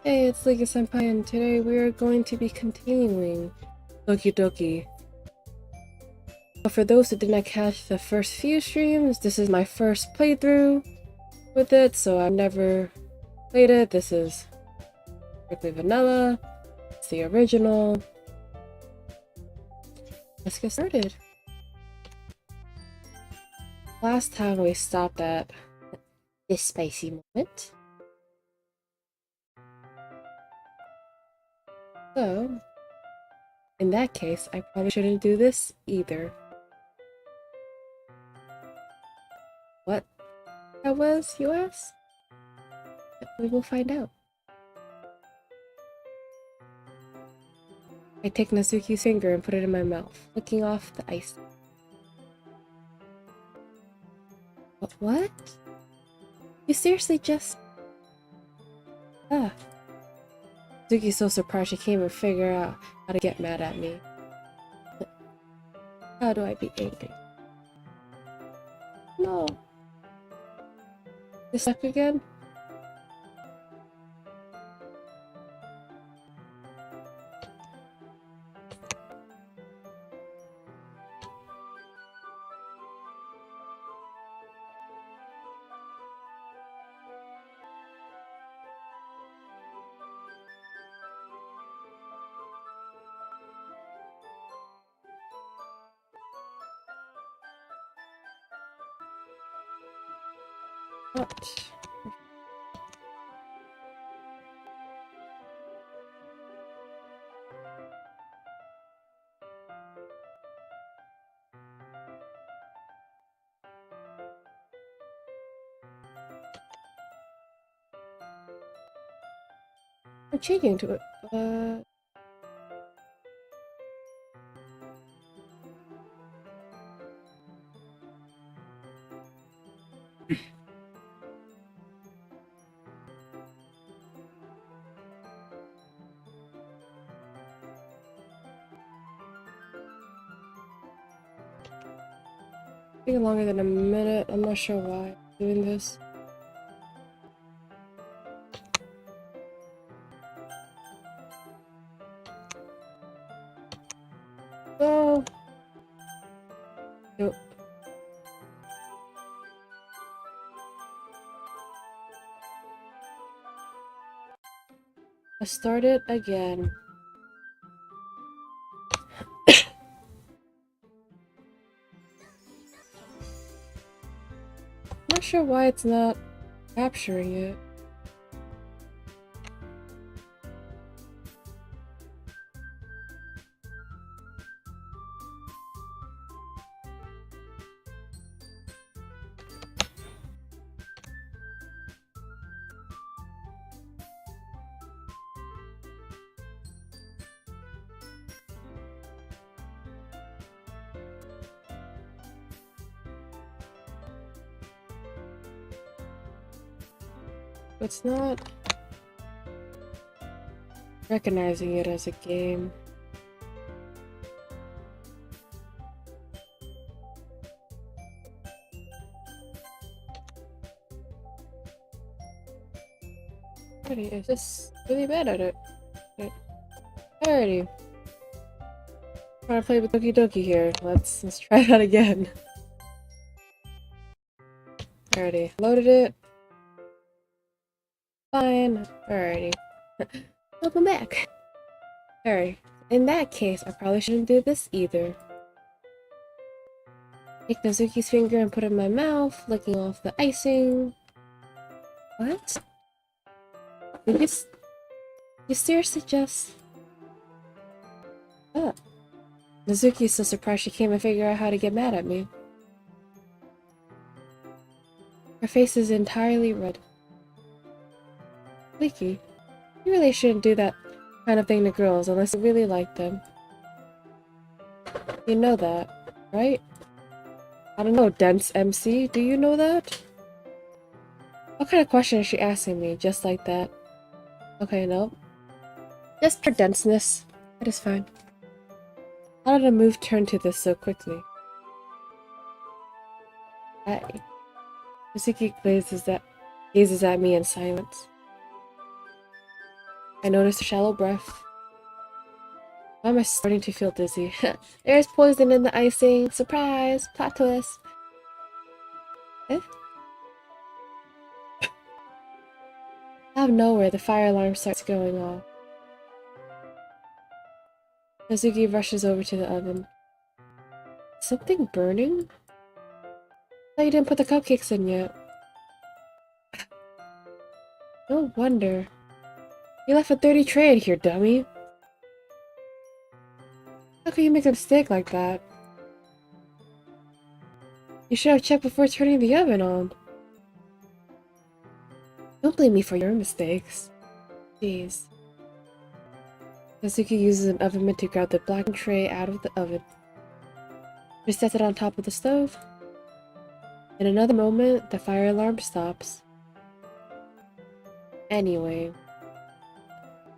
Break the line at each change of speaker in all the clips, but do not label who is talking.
Hey, it's Liga Senpai, and today we are going to be continuing Doki Doki. But for those that did not catch the first few streams, this is my first playthrough with it, so I've never played it. This is strictly vanilla. It's the original. Let's get started. Last time we stopped at this spicy moment. So, in that case, I probably shouldn't do this either. What that was, you ask? We will find out. I take Nazuki's finger and put it in my mouth, licking off the ice. What? You seriously just... Ah. Nazuki's so surprised she can't even figure out how to get mad at me. How do I be angry? No. You suck again? What? I'm changing to it, but... taking longer than a minute. I'm not sure why I'm doing this. Oh. Nope. Let's start it again. Not sure why it's not capturing it. It's not recognizing it as a game. Alrighty, is this really bad at it? Okay. Alrighty. Trying to play with Doki Doki here. Let's try that again. Alrighty, loaded it. Fine. Alrighty. Welcome back. Alright. In that case, I probably shouldn't do this either. Take Nazuki's finger and put it in my mouth, licking off the icing. What? You seriously just... Oh. Nazuki's so surprised she can't even figure out how to get mad at me. Her face is entirely red. Leaky, you really shouldn't do that kind of thing to girls unless you really like them. You know that, right? I don't know, dense MC, do you know that? What kind of question is she asking me, just like that? Okay, no. Just pure denseness. That is fine. How did a move turn to this so quickly? Hey. Nazuki gazes at me in silence. I noticed a shallow breath. Why am I starting to feel dizzy? There's poison in the icing! Surprise! Plot twist! Eh? Out of nowhere, the fire alarm starts going off. Kazuki rushes over to the oven. Something burning? I thought you didn't put the cupcakes in yet. No wonder. You left a dirty tray in here, dummy. How could you make a mistake like that? You should have checked before turning the oven on. Don't blame me for your mistakes. Jeez. Kazuki uses an oven mitt to grab the blackened tray out of the oven. She sets it on top of the stove. In another moment, the fire alarm stops. Anyway,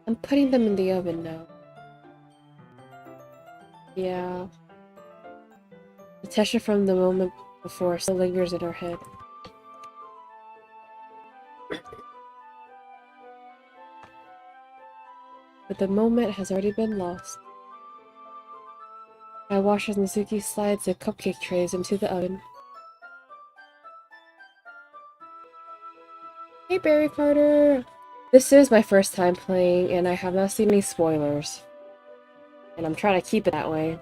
I'm putting them in the oven now. Yeah. The tension from the moment before still lingers in her head. But the moment has already been lost. I watch as Mizuki slides the cupcake trays into the oven. Hey Berry Carter! This is my first time playing, and I have not seen any spoilers. And I'm trying to keep it that way.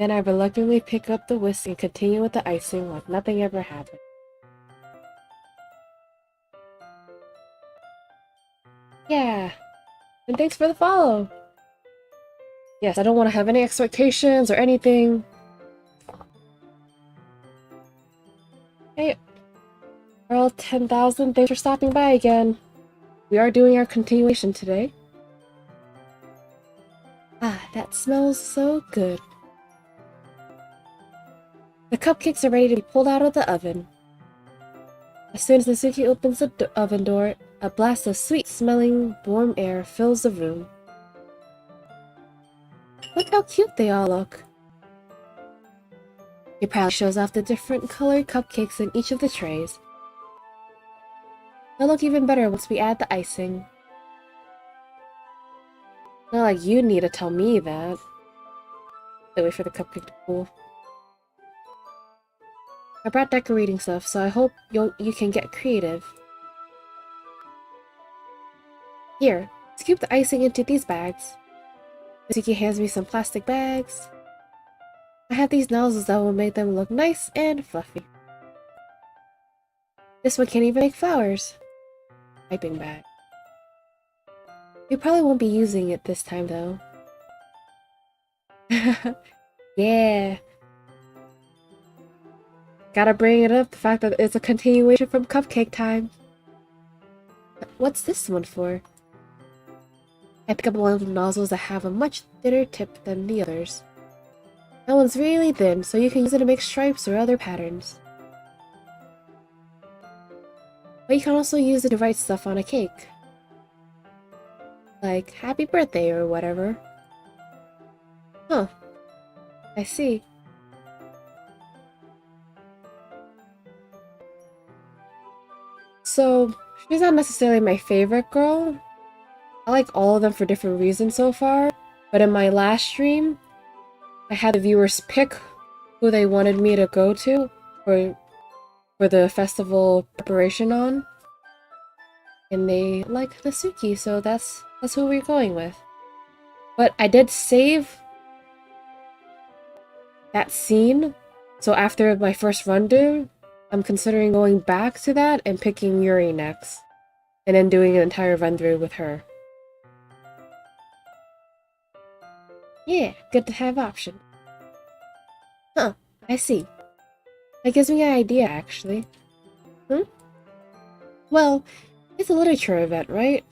Then I reluctantly pick up the whisk and continue with the icing like nothing ever happened. Yeah! And thanks for the follow! Yes, I don't want to have any expectations or anything. Hey, Earl 10,000, thanks for stopping by again. We are doing our continuation today. Ah, that smells so good. The cupcakes are ready to be pulled out of the oven. As soon as Mizuki opens the oven door, a blast of sweet-smelling, warm air fills the room. Look how cute they all look. He proudly shows off the different colored cupcakes in each of the trays. They'll look even better once we add the icing. Not like you need to tell me that. Wait for the cupcake to cool. I brought decorating stuff, so I hope you can get creative. Here, scoop the icing into these bags. Mizuki hands me some plastic bags. I have these nozzles that will make them look nice and fluffy. This one can't even make flowers. Piping bag. You probably won't be using it this time though. Yeah. Gotta bring it up, the fact that it's a continuation from Cupcake time. What's this one for? I pick up one of the nozzles that have a much thinner tip than the others. That one's really thin, so you can use it to make stripes or other patterns. But you can also use it to write stuff on a cake. Like, happy birthday or whatever. Huh. I see. So, she's not necessarily my favorite girl. I like all of them for different reasons so far. But in my last stream, I had the viewers pick who they wanted me to go to for the festival preparation on. And they like Nasuki, so that's who we're going with. But I did save that scene, so after my first run-through, I'm considering going back to that and picking Yuri next. And then doing an entire run-through with her. Yeah, good to have option. Huh, I see. That gives me an idea, actually. Well, it's a literature event, right?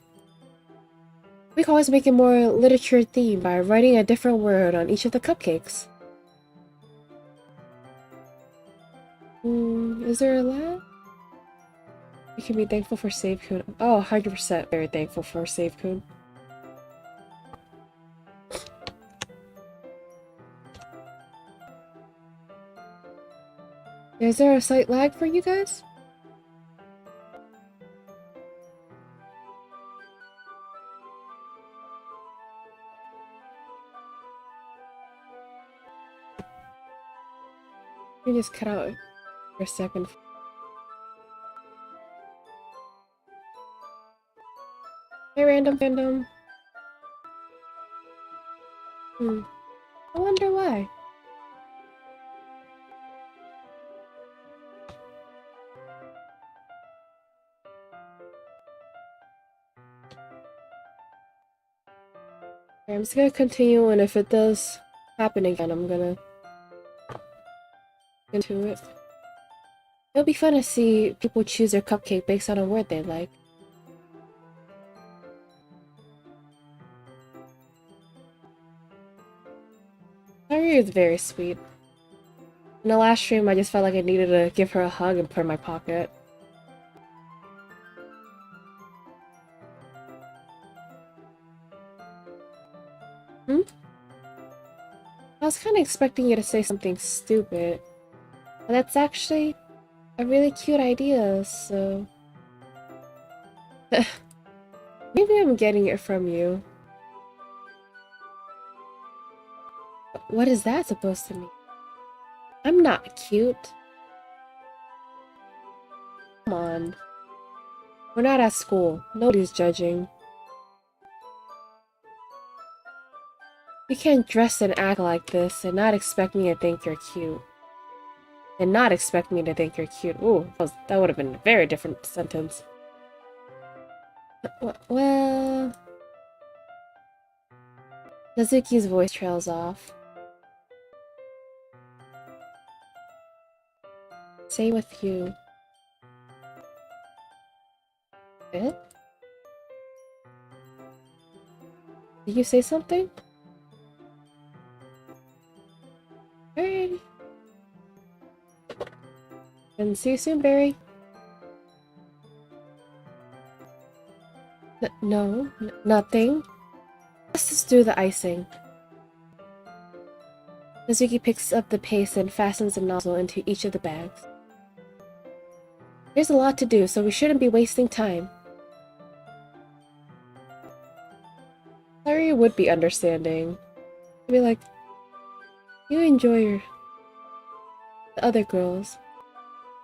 We can always make it more literature-themed by writing a different word on each of the cupcakes. Is there a lag? You can be thankful for Save Kun. Oh, 100% very thankful for Save Kun. Is there a slight lag for you guys? Let me just cut out for a second. Hey, random. I wonder why. Okay, I'm just gonna continue, and if it does happen again, I'm gonna get into it. It'll be fun to see people choose their cupcake based on a word they like. Saori is very sweet. In the last stream, I just felt like I needed to give her a hug and put her in my pocket. I was kind of expecting you to say something stupid. But that's actually a really cute idea, so... Maybe I'm getting it from you. What is that supposed to mean? I'm not cute. Come on. We're not at school. Nobody's judging. You can't dress and act like this and not expect me to think you're cute. And not expect me to think you're cute. Ooh, that would have been a very different sentence. Well... Nazuki's voice trails off. Same with you. Eh? Did you say something? Alright. And see you soon, Barry. No, nothing. Let's just do the icing. Nazuki picks up the paste and fastens the nozzle into each of the bags. There's a lot to do, so we shouldn't be wasting time. Saori would be understanding. I'd be like, you enjoy the other girls.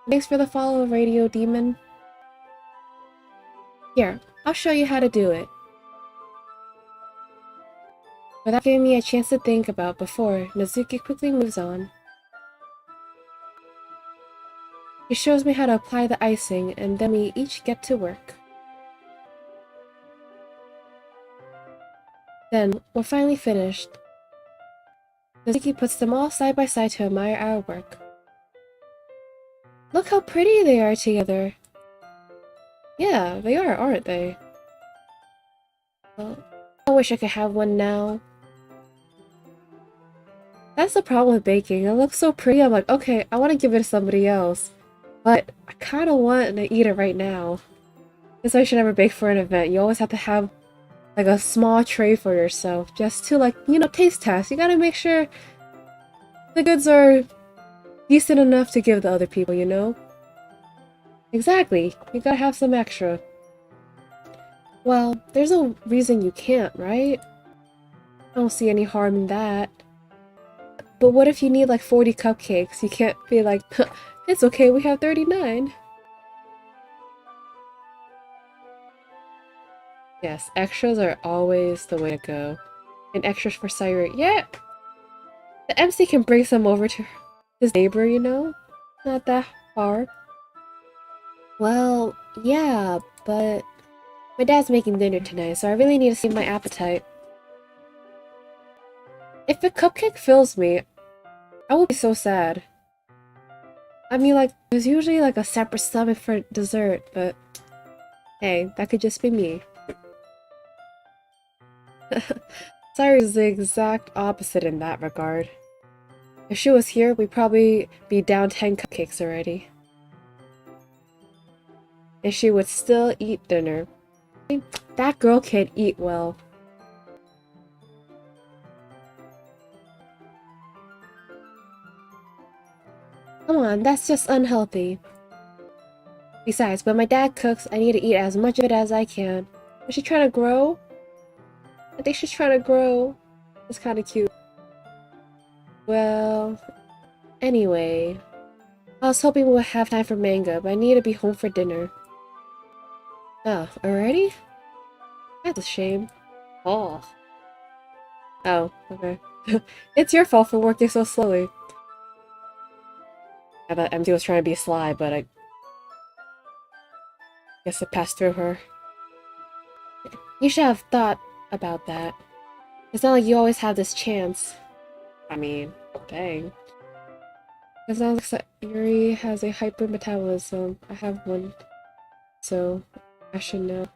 Thanks for the follow, Radio Demon. Here, I'll show you how to do it. Without giving me a chance to think about before, Nazuki quickly moves on. He shows me how to apply the icing, and then we each get to work. Then, we're finally finished. Nazuki puts them all side by side to admire our work. Look how pretty they are together! Yeah, they are, aren't they? Well, I wish I could have one now. That's the problem with baking. It looks so pretty, I'm like, okay, I want to give it to somebody else. But I kind of want to eat it right now. That's why you should never bake for an event. You always have to have like a small tray for yourself. Just to like, you know, taste test. You gotta make sure the goods are decent enough to give the other people, you know? Exactly. You gotta have some extra. Well, there's no reason you can't, right? I don't see any harm in that. But what if you need like 40 cupcakes? You can't be like, it's okay, we have 39. Yes, extras are always the way to go. And extras for Saori. Yeah! The MC can bring some over to his neighbor, you know? Not that hard. Well, yeah, but my dad's making dinner tonight, so I really need to save my appetite. If a cupcake fills me, I will be so sad. I mean, like, there's usually like a separate stomach for dessert, but hey, that could just be me. Saori is the exact opposite in that regard. If she was here, we'd probably be down 10 cupcakes already. And she would still eat dinner. That girl can't eat well. Come on, that's just unhealthy. Besides, when my dad cooks, I need to eat as much of it as I can. Is she trying to grow? I think she's trying to grow. It's kind of cute. Well, anyway, I was hoping we would have time for manga, but I need to be home for dinner. Oh, already? That's a shame. Oh. Oh, okay. It's your fault for working so slowly. I thought MT was trying to be sly, but I guess it passed through her. You should have thought about that. It's not like you always have this chance. I mean, dang. It sounds like Yuri has a hyper metabolism. I have one, so I should know.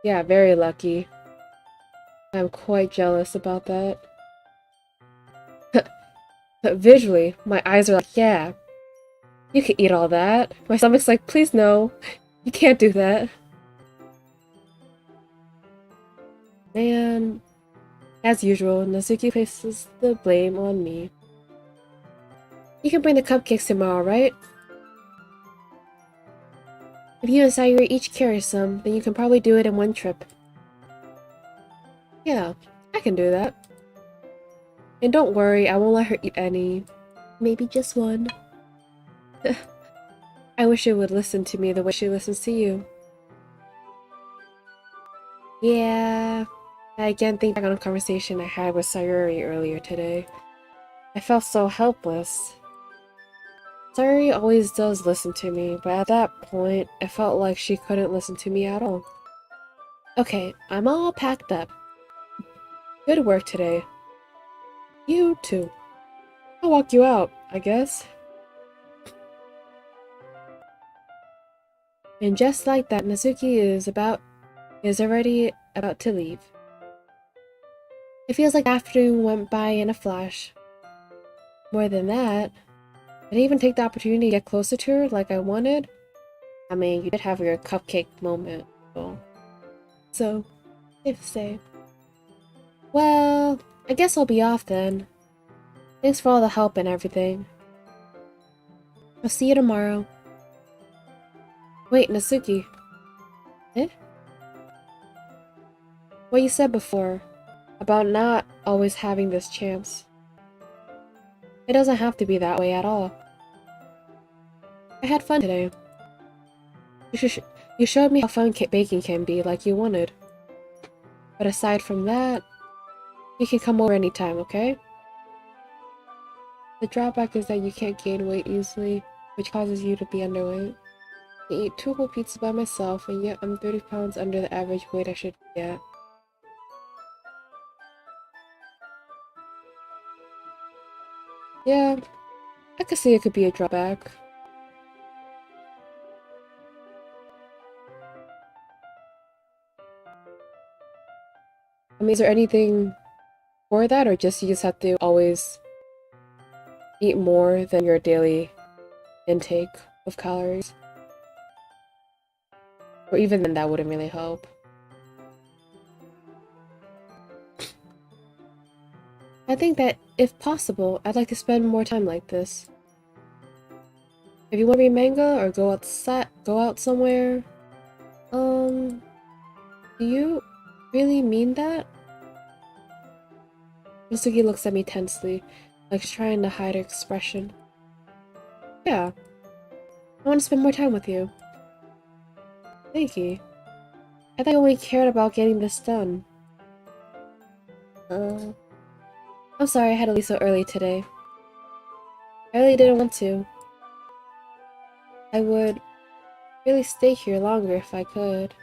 Yeah, very lucky. I'm quite jealous about that. But visually, my eyes are like, yeah, you can eat all that. My stomach's like, please no, you can't do that. And as usual, Nazuki places the blame on me. You can bring the cupcakes tomorrow, right? If you and Sayuri each carry some, then you can probably do it in one trip. Yeah, I can do that. And don't worry, I won't let her eat any. Maybe just one. I wish she would listen to me the way she listens to you. Yeah, I again think back on a conversation I had with Sayuri earlier today. I felt so helpless. Sayuri always does listen to me, but at that point, it felt like she couldn't listen to me at all. Okay, I'm all packed up. Good work today. You too. I'll walk you out, I guess. And just like that, Nazuki is already about to leave. It feels like the afternoon went by in a flash. More than that, I didn't even take the opportunity to get closer to her like I wanted. I mean, you did have your cupcake moment, so safe to say. Well, I guess I'll be off then. Thanks for all the help and everything. I'll see you tomorrow. Wait, Natsuki. Eh? What you said before, about not always having this chance. It doesn't have to be that way at all. I had fun today. You showed me how fun baking can be, like you wanted. But aside from that, you can come over anytime, okay? The drawback is that you can't gain weight easily, which causes you to be underweight. I eat 2 whole pizzas by myself, and yet I'm 30 pounds under the average weight I should be at. Yeah, I could see it could be a drawback. I mean, is there anything for that, or just you just have to always eat more than your daily intake of calories? Or even then, that wouldn't really help. I think that, if possible, I'd like to spend more time like this. If you want to read manga or go out somewhere, do you really mean that? Mitsuki looks at me tensely, like she's trying to hide her expression. Yeah, I want to spend more time with you. Thank you. I thought you only cared about getting this done. I'm sorry I had to leave so early today. I really didn't want to. I would really stay here longer if I could.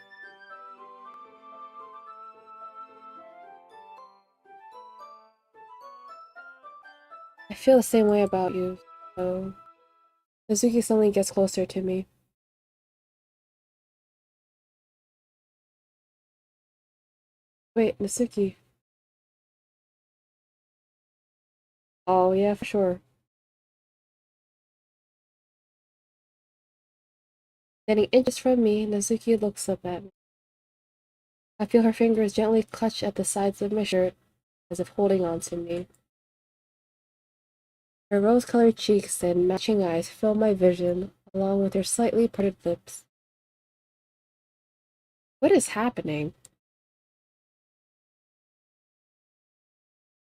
I feel the same way about you, so... Mizuki suddenly gets closer to me. Wait, Natsuki. Oh, yeah, for sure. Getting inches from me, Natsuki looks up at me. I feel her fingers gently clutch at the sides of my shirt, as if holding on to me. Her rose-colored cheeks and matching eyes fill my vision, along with her slightly parted lips. What is happening?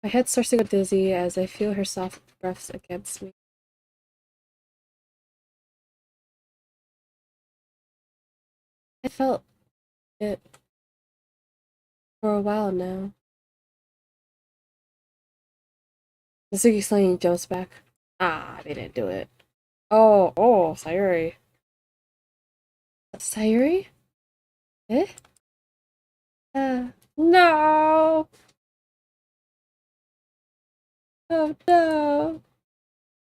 My head starts to go dizzy as I feel her soft breaths against me. I felt it for a while now. Suzuki Sling jumps back. Ah, they didn't do it. Oh, Sayuri. Sayuri? Eh? No! Oh no!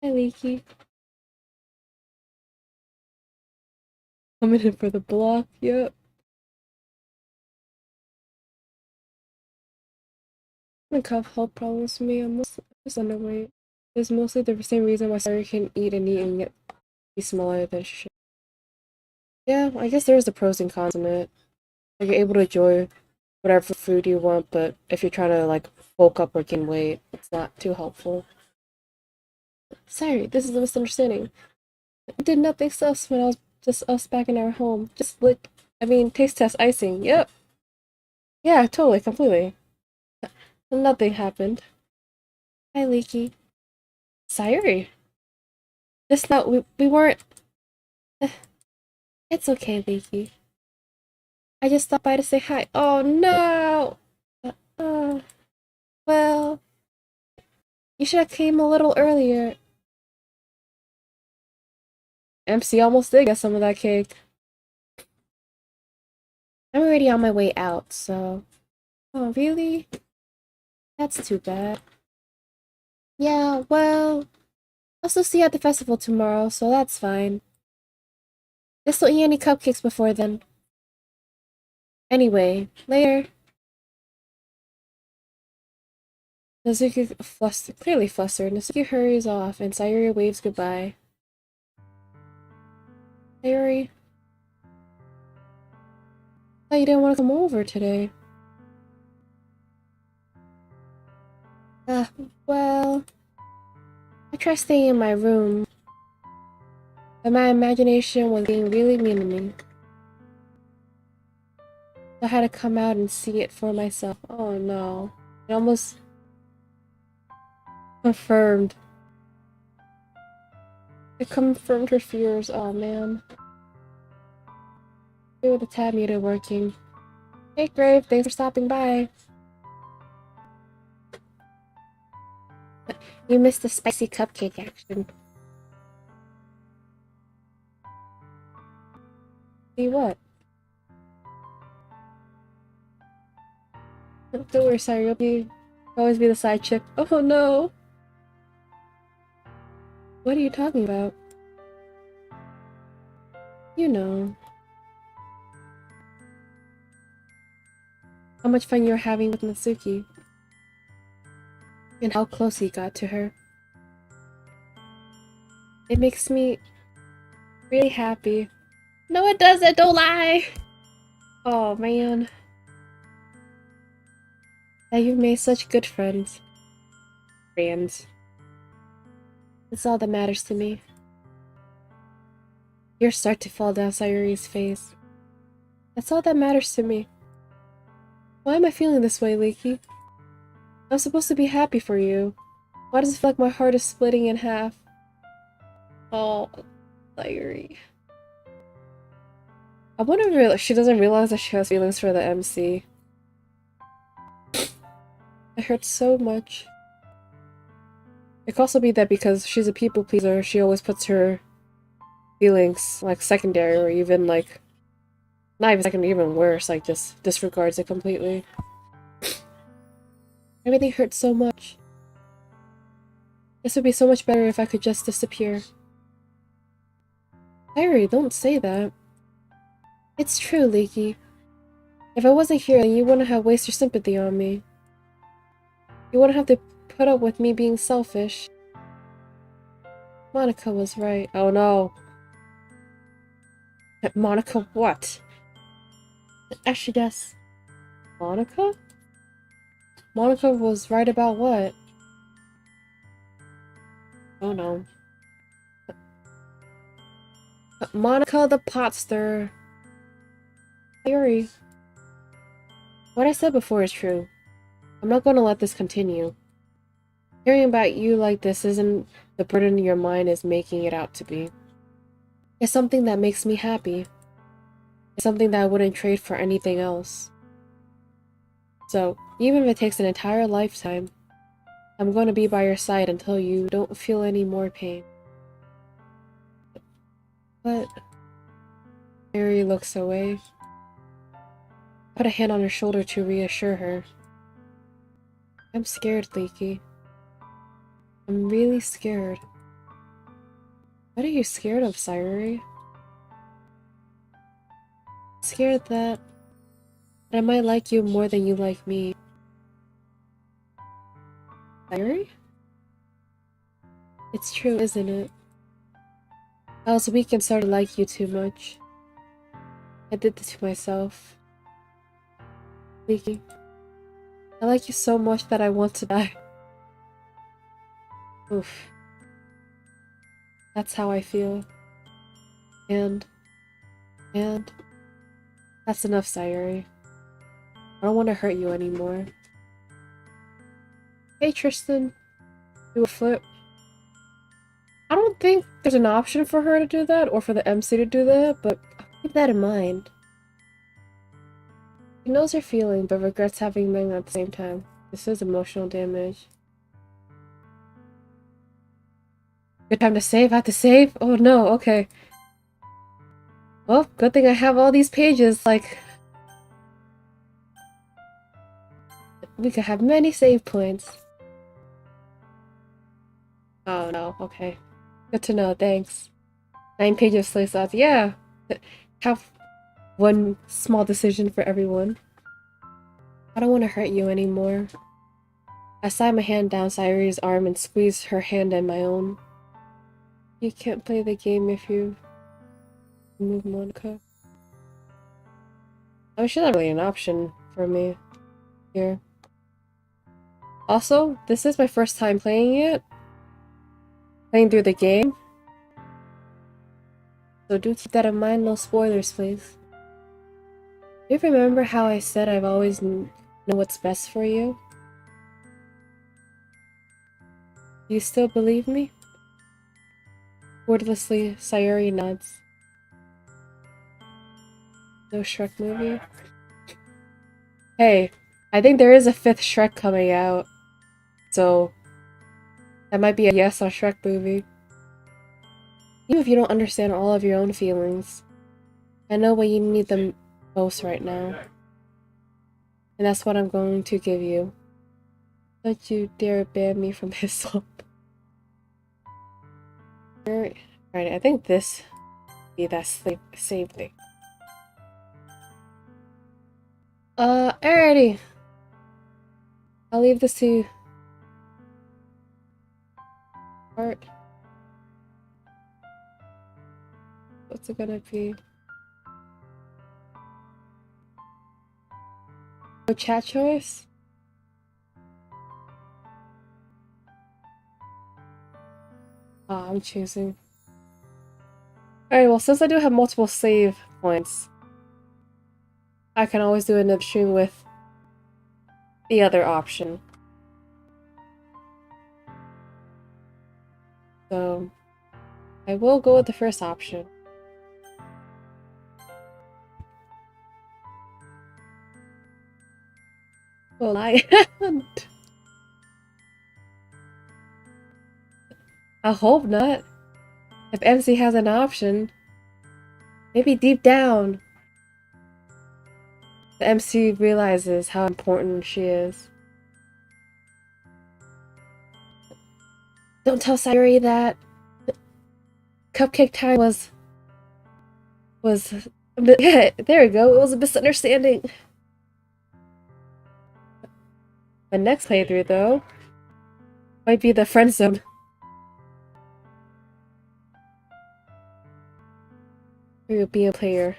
Hi, Leaky. Coming in for the block, yep. My cough health problems for me. I'm just underweight. It's mostly the same reason why Sayuri can eat and yet be smaller than she should. Yeah, I guess there's the pros and cons in it. Like, you're able to enjoy whatever food you want, but if you're trying to, like, bulk up or gain weight, it's not too helpful. Sorry, this is a misunderstanding. I did nothing sus when I was just us back in our home. Just taste test icing. Yep. Yeah, totally, completely. Nothing happened. Hi, Leaky. Sayuri. Just not, we weren't. It's okay, Leaky. I just stopped by to say hi. Oh no! Uh, well, you should have came a little earlier. MC almost did get some of that cake. I'm already on my way out, so... Oh, really? That's too bad. Yeah, well... I'll still see you at the festival tomorrow, so that's fine. Just don't eat any cupcakes before then. Anyway, later. Clearly flustered, Nazuki hurries off, and Sayuri waves goodbye. Sayuri? I thought you didn't want to come over today. Well... I tried staying in my room, but my imagination was being really mean to me. So I had to come out and see it for myself. Oh no. It almost confirmed. It confirmed her fears. Oh man. With the tab meter working. Hey Grave, thanks for stopping by. You missed the spicy cupcake action. See what? Don't worry, sorry, you'll always be the side chick. Oh no! What are you talking about? You know. How much fun you're having with Natsuki. And how close he got to her. It makes me really happy. No, it doesn't, don't lie! Oh man. That you've made such good friends. That's all that matters to me. Tears start to fall down Sayuri's face. That's all that matters to me. Why am I feeling this way, Leaky? I'm supposed to be happy for you. Why does it feel like my heart is splitting in half? Oh, Sayuri. I wonder if she doesn't realize that she has feelings for the MC. It hurts so much. It could also be that because she's a people pleaser, she always puts her feelings, like, secondary, or even, like, not even secondary, even worse, like, just disregards it completely. Everything hurts so much. This would be so much better if I could just disappear. Sayuri, don't say that. It's true, Leaky. If I wasn't here, then you wouldn't have wasted your sympathy on me. You wouldn't have to put up with me being selfish. Monica was right. Oh no. Monica what? Actually, yes. Monica? Monica was right about what? Oh no. Monica the pot stirrer. Theory. What I said before is true. I'm not going to let this continue. Hearing about you like this isn't the burden your mind is making it out to be. It's something that makes me happy. It's something that I wouldn't trade for anything else. So, even if it takes an entire lifetime, I'm going to be by your side until you don't feel any more pain. But Mary looks away. Put a hand on her shoulder to reassure her. I'm scared, Leaky. I'm really scared. What are you scared of, Sayuri? Scared that I might like you more than you like me. Sayuri? It's true, isn't it? I was weak and started to like you too much. I did this to myself. Leaky. I like you so much that I want to die. Oof. That's how I feel. And that's enough, Sayuri. I don't want to hurt you anymore. Hey, Tristan. Do a flip. I don't think there's an option for her to do that, or for the MC to do that, but I'll keep that in mind. She knows her feeling, but regrets having been at the same time. This is emotional damage. Good time to save? I have to save? Oh no, okay. Well, good thing I have all these pages, like... We could have many save points. Oh no, okay. Good to know, thanks. 9 pages of slave slots, yeah! Have one small decision for everyone. I don't want to hurt you anymore. I slide my hand down Sayuri's arm and squeeze her hand in my own. You can't play the game if you move Monica. I mean, she's not really an option for me here. Also, this is my first time playing it. Playing through the game. So do keep that in mind, no spoilers, please. Do you remember how I said I've always know what's best for you? Do you still believe me? Wordlessly, Sayuri nods. No Shrek movie? Hey, I think there is a 5th Shrek coming out. So, that might be a yes on Shrek movie. Even if you don't understand all of your own feelings, I know what you need the most right now. And that's what I'm going to give you. Don't you dare ban me from his soul. Alright, I think this would be that same thing. Alrighty. I'll leave this to art. What's it gonna be? No chat choice? I'm choosing. Alright, well, since I do have multiple save points, I can always do another stream with the other option. So, I will go with the first option. Well, I haven't. I hope not. If MC has an option, maybe deep down, the MC realizes how important she is. Don't tell Sayuri that Cupcake time was there we go, it was a misunderstanding. The next playthrough, though, might be the friend zone. You'll be a player.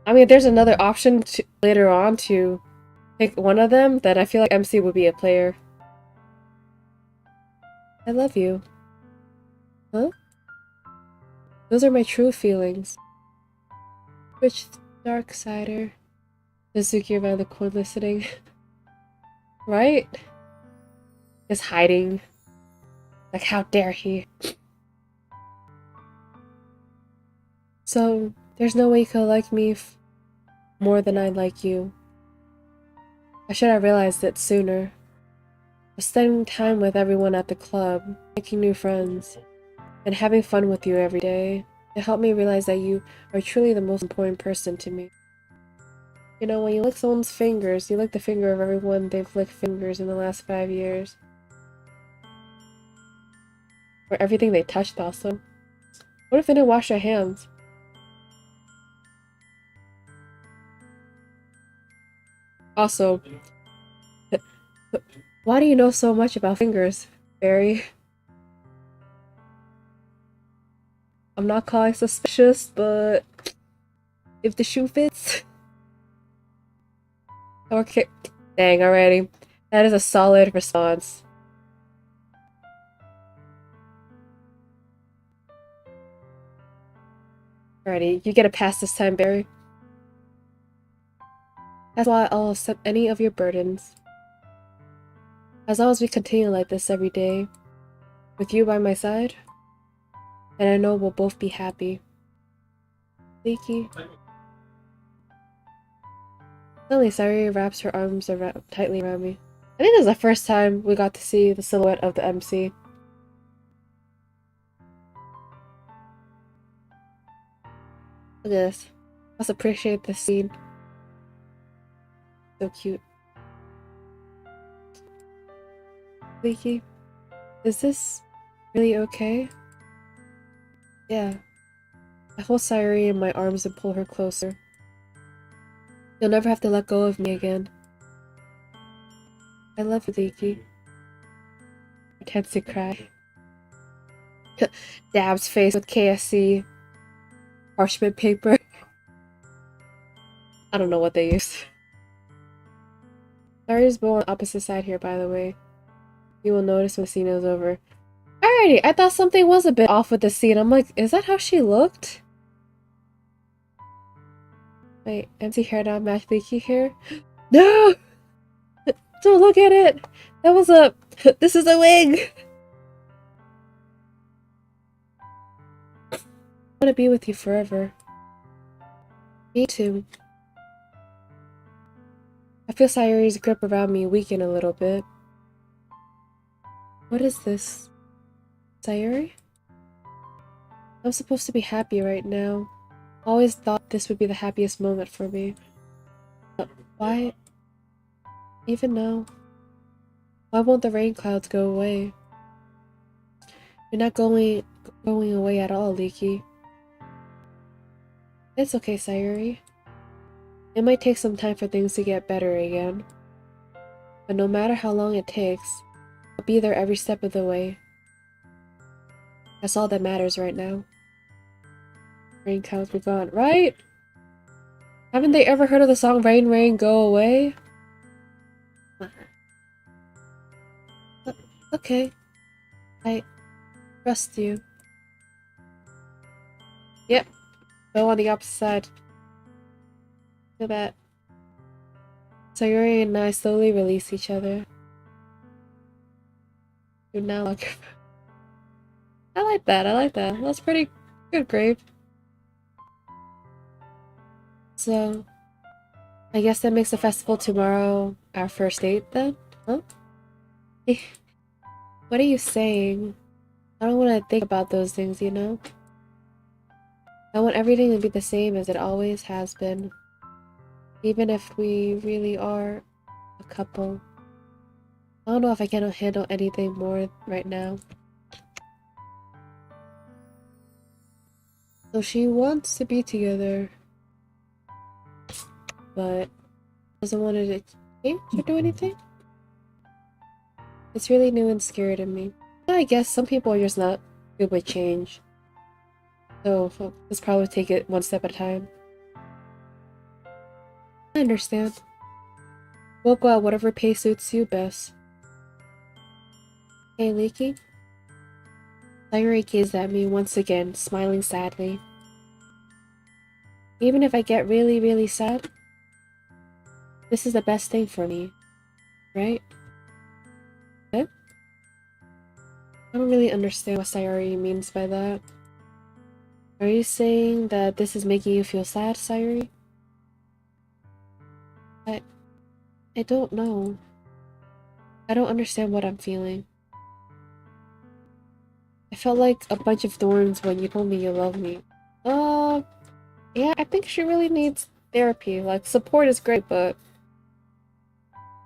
I mean, if there's another option later on to pick one of them, then I feel like MC would be a player. I love you. Huh? Those are my true feelings. Which Darksider? Suzuki around the corner listening. Right? Just hiding. Like, how dare he? So, there's no way you could like me more than I like you. I should have realized it sooner. Spending time with everyone at the club, making new friends, and having fun with you every day. It helped me realize that you are truly the most important person to me. You know, when you lick someone's fingers, you lick the finger of everyone they've licked fingers in the last 5 years. Or everything they touched also. What if they didn't wash their hands? Also, why do you know so much about fingers, Barry? I'm not calling suspicious, but if the shoe fits... Okay. Dang, already. That is a solid response. Alrighty, you get a pass this time, Barry. That's why I'll accept any of your burdens. As long as we continue like this every day, with you by my side, and I know we'll both be happy. Leaky. Suddenly, Sayuri wraps her arms tightly around me. I think this is the first time we got to see the silhouette of the MC. Look at this. Let's appreciate this scene. So cute. Leaky, is this really okay? Yeah. I hold Sayuri in my arms and pull her closer. You'll never have to let go of me again. I love you, Leaky. Pretends to cry. Dabs face with KFC parchment paper. I don't know what they used. Sayuri's bow on the opposite side here, by the way. You will notice when the scene is over. Alrighty, I thought something was a bit off with the scene. I'm like, is that how she looked? Wait, empty hair now match leaky hair? No! Don't look at it! That was a... This is a wig! I want to be with you forever. Me too. I feel Sayuri's grip around me weaken a little bit. What is this? Sayuri? I'm supposed to be happy right now. I always thought this would be the happiest moment for me. But why? Even now? Why won't the rain clouds go away? You're not going away at all, Leaky. It's okay, Sayuri. It might take some time for things to get better again. But no matter how long it takes, I'll be there every step of the way. That's all that matters right now. Rain clouds be gone, right? Haven't they ever heard of the song Rain, Rain, Go Away? Okay. I trust you. Yep. Go on the opposite side. Look at that. Sayuri and I slowly release each other. You're now like... I like that, I like that. That's pretty good, Grave. So, I guess that makes the festival tomorrow our first date then? Huh? What are you saying? I don't want to think about those things, you know? I want everything to be the same as it always has been. Even if we really are a couple. I don't know if I can handle anything more right now. So she wants to be together, but doesn't want to change or do anything? It's really new and scary to me. I guess some people are just not good with change. So let's probably take it one step at a time. I understand. We'll go at whatever pace suits you best. Hey, Leaky? Sayuri gazed at me once again, smiling sadly. Even if I get really, really sad, this is the best thing for me, right? What? I don't really understand what Sayuri means by that. Are you saying that this is making you feel sad, Sayuri? I, I don't know. I don't understand what I'm feeling. I felt like a bunch of thorns when you told me you love me. Yeah, I think she really needs therapy. Like, support is great, but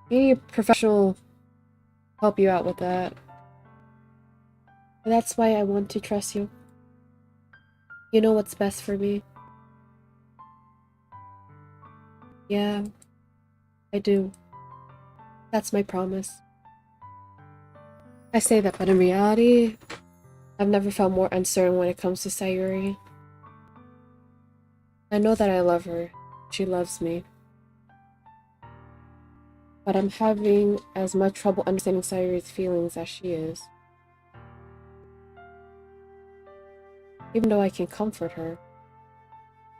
you need a professional help you out with that. And that's why I want to trust you. You know what's best for me. Yeah, I do. That's my promise. I say that, but in reality, I've never felt more uncertain when it comes to Sayuri. I know that I love her. She loves me. But I'm having as much trouble understanding Sayuri's feelings as she is. Even though I can comfort her,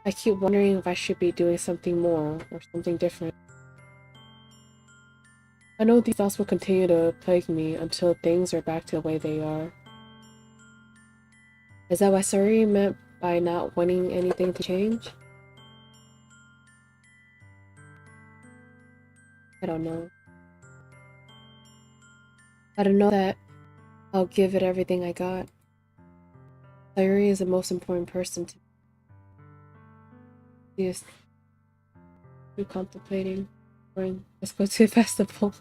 I keep wondering if I should be doing something more or something different. I know these thoughts will continue to plague me until things are back to the way they are. Is that what Sayuri meant by not wanting anything to change? I don't know. I don't know that I'll give it everything I got. Sayuri is the most important person to me. She is through contemplating going, let's go to a festival.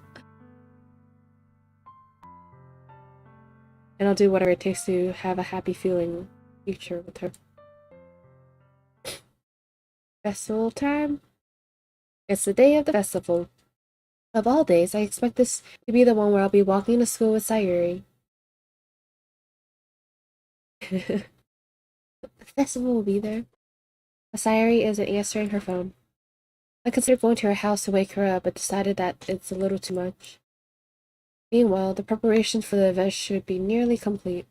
And I'll do whatever it takes to have a happy feeling future with her. Festival time? It's the day of the festival. Of all days, I expect this to be the one where I'll be walking to school with Sayuri. The festival will be there. Sayuri isn't answering her phone. I considered going to her house to wake her up, but decided that it's a little too much. Meanwhile, the preparations for the event should be nearly complete.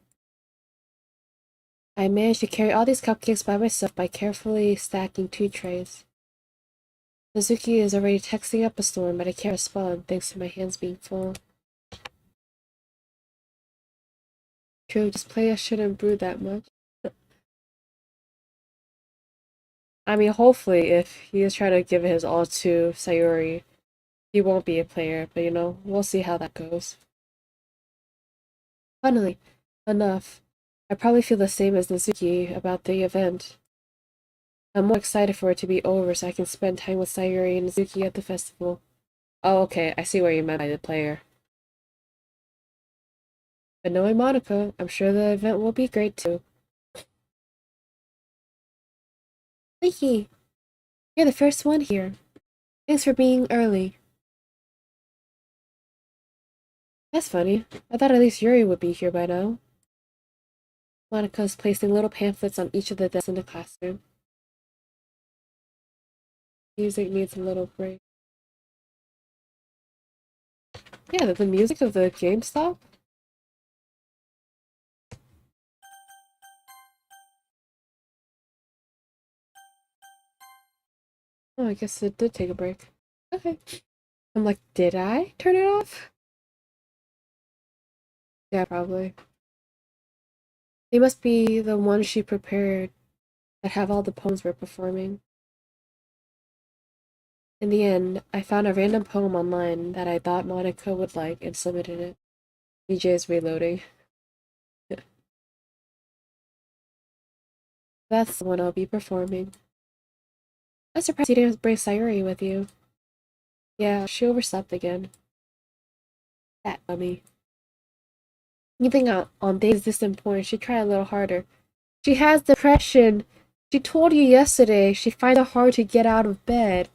I managed to carry all these cupcakes by myself by carefully stacking 2 trays. Suzuki is already texting up a storm, but I can't respond thanks to my hands being full. True, this player shouldn't brew that much. I mean, hopefully, if he is trying to give his all to Sayuri, he won't be a player, but you know, we'll see how that goes. Funnily enough, I probably feel the same as Nizuki about the event. I'm more excited for it to be over so I can spend time with Sayuri and Nizuki at the festival. Oh, okay, I see what you meant by the player. But knowing Monica, I'm sure the event will be great too. Leaky, you're the first one here. Thanks for being early. That's funny. I thought at least Yuri would be here by now. Monica's placing little pamphlets on each of the desks in the classroom. Music needs a little break. Yeah, the music of the game stopped? Oh, I guess it did take a break. Okay. I'm like, did I turn it off? Yeah, probably. They must be the ones she prepared that have all the poems we're performing. In the end, I found a random poem online that I thought Monica would like and submitted it. DJ is reloading. That's the one I'll be performing. I'm surprised you didn't bring Sayuri with you. Yeah, she overslept again. That dummy. Even on days this important, she tried a little harder. She has depression. She told you yesterday she finds it hard to get out of bed.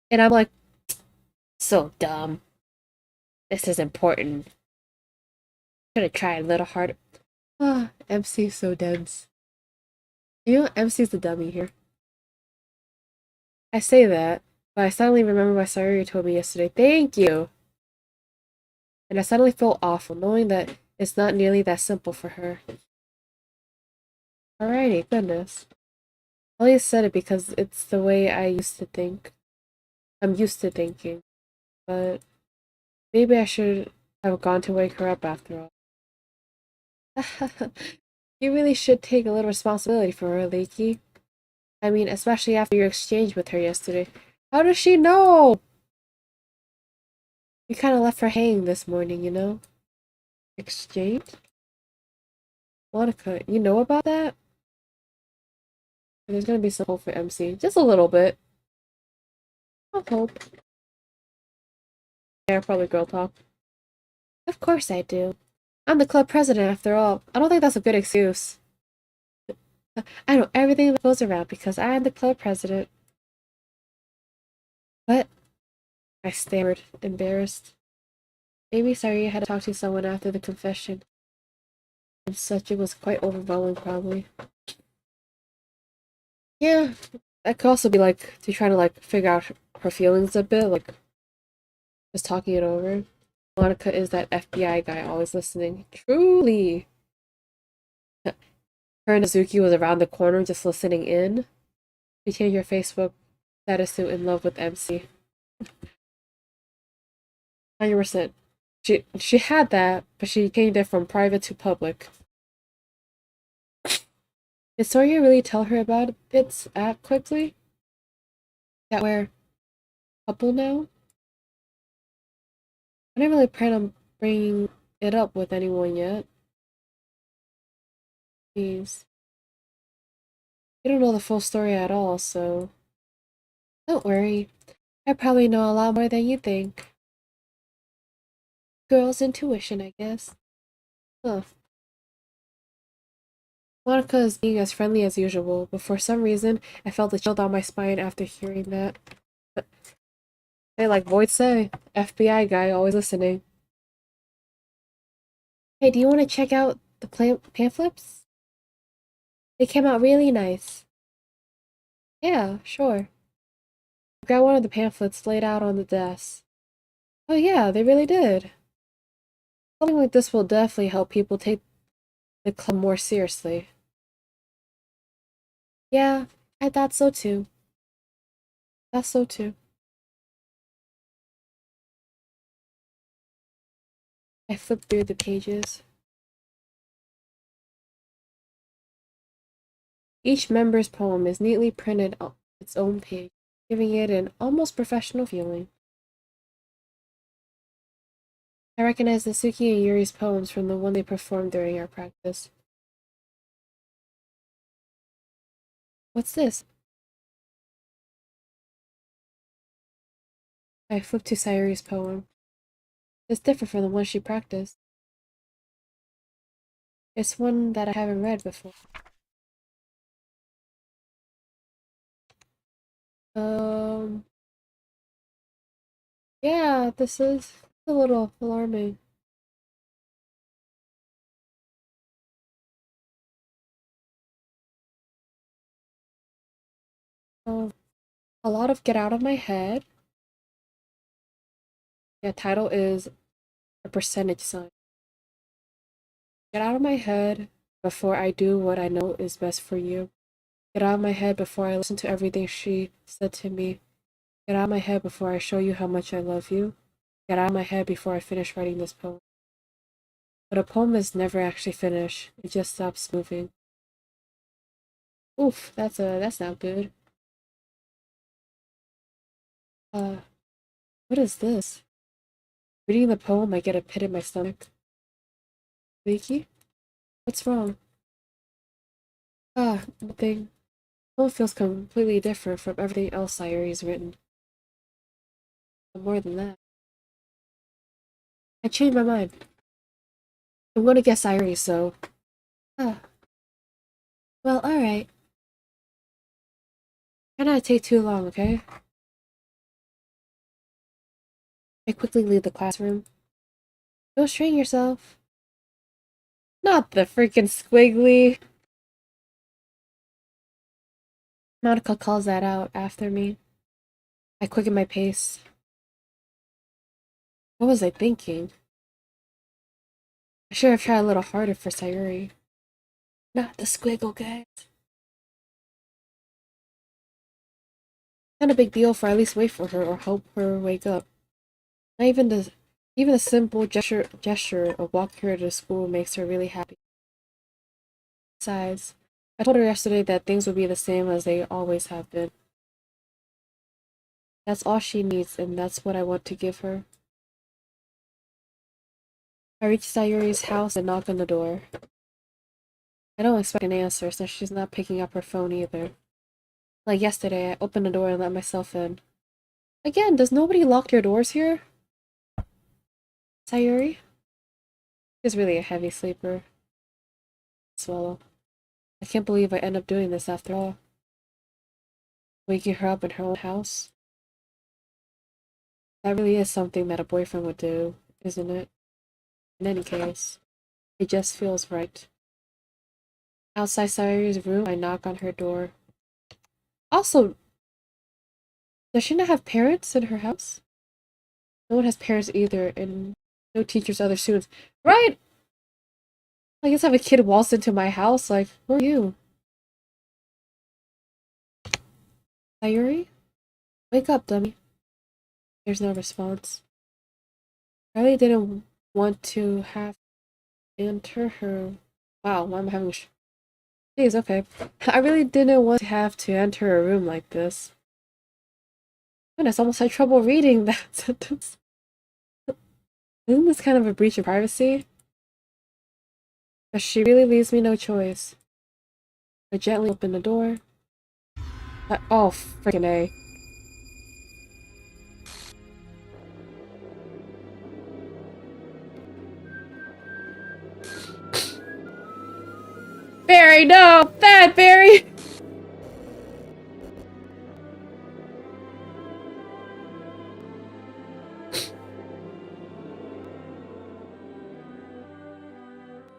And I'm like, so dumb. This is important. Should have tried a little harder. Ah, MC's so dense. You know, MC's the dummy here. I say that, but I suddenly remember what Sayuri told me yesterday. Thank you! And I suddenly feel awful, knowing that it's not nearly that simple for her. Alrighty, goodness. I only said it because it's the way I used to think. I'm used to thinking. But maybe I should have gone to wake her up after all. You really should take a little responsibility for her, Leaky. I mean, especially after your exchange with her yesterday. How does she know? We kind of left her hanging this morning, you know? Exchange? Monica, you know about that? There's gonna be some hope for MC. Just a little bit. I hope. Yeah, probably girl talk. Of course I do. I'm the club president after all. I don't think that's a good excuse. I know everything that goes around because I am the club president. What? I stammered, embarrassed. Maybe sorry you had to talk to someone after the confession. And such it was quite overwhelming, probably. Yeah, that could also be like to try to like figure out her feelings a bit, like just talking it over. Monica is that FBI guy always listening. Truly. Her and Azuki was around the corner just listening in. She changed her Facebook status to in love with MC. 100%. She had that, but she changed it from private to public. Did Sawyer really tell her about it at quickly? That we're a couple now? I didn't really plan on bringing it up with anyone yet. Jeez. You don't know the full story at all, so don't worry. I probably know a lot more than you think. Girl's intuition, I guess. Huh. Monica is being as friendly as usual, but for some reason, I felt a chill down my spine after hearing that. But, hey, like Void say, FBI guy always listening. Hey, do you want to check out the pamphlets? They came out really nice. Yeah, sure. I grabbed one of the pamphlets laid out on the desk. Oh yeah, they really did. Something like this will definitely help people take the club more seriously. Yeah, I thought so too. That's so too. I flipped through the pages. Each member's poem is neatly printed on its own page, giving it an almost professional feeling. I recognize the Suki and Yuri's poems from the one they performed during our practice. What's this? I flipped to Sayuri's poem. It's different from the one she practiced. It's one that I haven't read before. Um, yeah, this is a little alarming. Um, a lot of Get Out of My Head. Yeah, title is a percentage sign. Get out of my head before I do what I know is best for you. Get out of my head before I listen to everything she said to me. Get out of my head before I show you how much I love you. Get out of my head before I finish writing this poem. But a poem is never actually finished. It just stops moving. Oof, that's not good. Uh, what is this? Reading the poem, I get a pit in my stomach. Vicky? What's wrong? Ah, nothing. The poem feels completely different from everything else Sayuri's written. But more than that, I changed my mind. I'm gonna guess Sayuri, so. Ah, well, alright. Try not to take too long, okay? I quickly leave the classroom. Don't strain yourself. Not the freaking squiggly. Monica calls that out after me. I quicken my pace. What was I thinking? I should have tried a little harder for Sayuri. Not the squiggle, guys. Not a big deal for at least wait for her or help her wake up. Not even a simple gesture of walking her to school makes her really happy. Besides, I told her yesterday that things would be the same as they always have been. That's all she needs, and that's what I want to give her. I reach Sayuri's house and knock on the door. I don't expect an answer, since she's not picking up her phone either. Like yesterday, I opened the door and let myself in. Again, does nobody lock your doors here? Sayuri? She's really a heavy sleeper. Swallow. I can't believe I end up doing this after all. Waking her up in her own house? That really is something that a boyfriend would do, isn't it? In any case, it just feels right. Outside Sayuri's room, I knock on her door. Also, does she not have parents in her house? No one has parents either, and no teachers, other students. Right? I guess have a kid waltz into my house, like, who are you? Sayuri? Wake up, dummy. There's no response. I really didn't want to have to enter her. Wow, why am I having Jeez, okay. I really didn't want to have to enter a room like this. Goodness, I almost had trouble reading that sentence. Isn't this kind of a breach of privacy? But she really leaves me no choice. I gently open the door. Oh, freaking A. Barry, no! Bad Barry!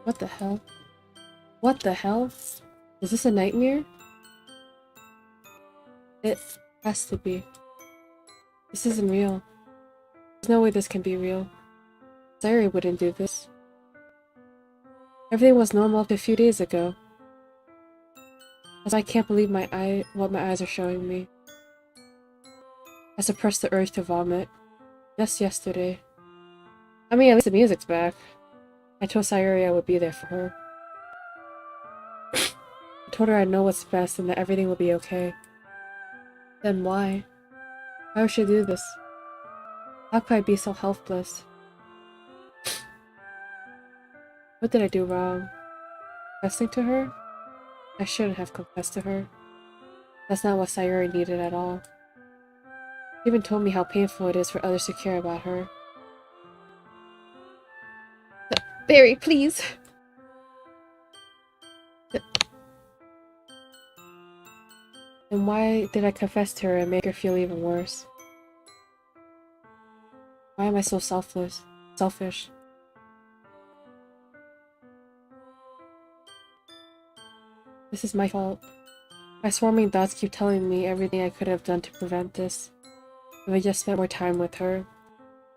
What the hell? What the hell? Is this a nightmare? It has to be. This isn't real. There's no way this can be real. Sayuri wouldn't do this. Everything was normal up to a few days ago. As I can't believe what my eyes are showing me. I suppressed the urge to vomit. Just yesterday. I mean, at least the music's back. I told Sayuri I would be there for her. I told her I know what's best and that everything will be okay. Then why? Why would she do this? How could I be so helpless? What did I do wrong? Confessing to her? I shouldn't have confessed to her. That's not what Sayuri needed at all. She even told me how painful it is for others to care about her. Barry, please! And why did I confess to her and make her feel even worse? Why am I so selfish? This is my fault. My swarming thoughts keep telling me everything I could have done to prevent this. If I just spent more time with her,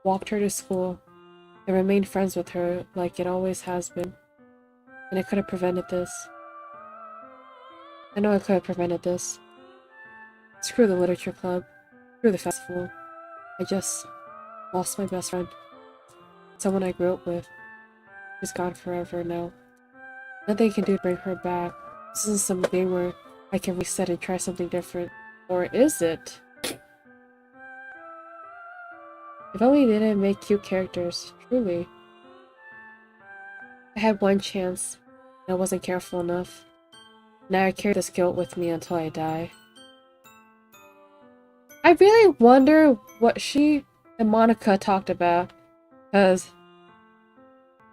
walked her to school, and remained friends with her like it always has been, then I could have prevented this. I know I could have prevented this. Screw the literature club. Screw the festival. I just lost my best friend. Someone I grew up with. She's gone forever now. Nothing I can do to bring her back. This isn't some game where I can reset and try something different. Or is it? If only they didn't make cute characters. Truly. I had one chance, and I wasn't careful enough. Now I carry this guilt with me until I die. I really wonder what she and Monica talked about. Because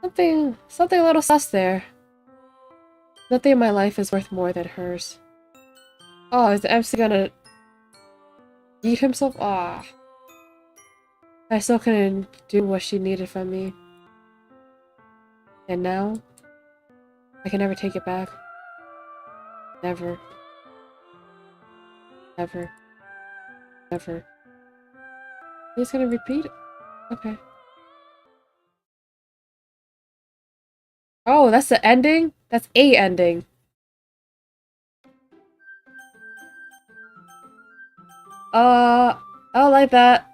something a little sus there. Nothing in my life is worth more than hers. Oh, is the MC gonna eat himself? Ah. I still couldn't do what she needed from me. And now, I can never take it back. Never. Never. Never. He's gonna repeat it? Okay. Oh, that's the ending? That's a ending. I don't like that.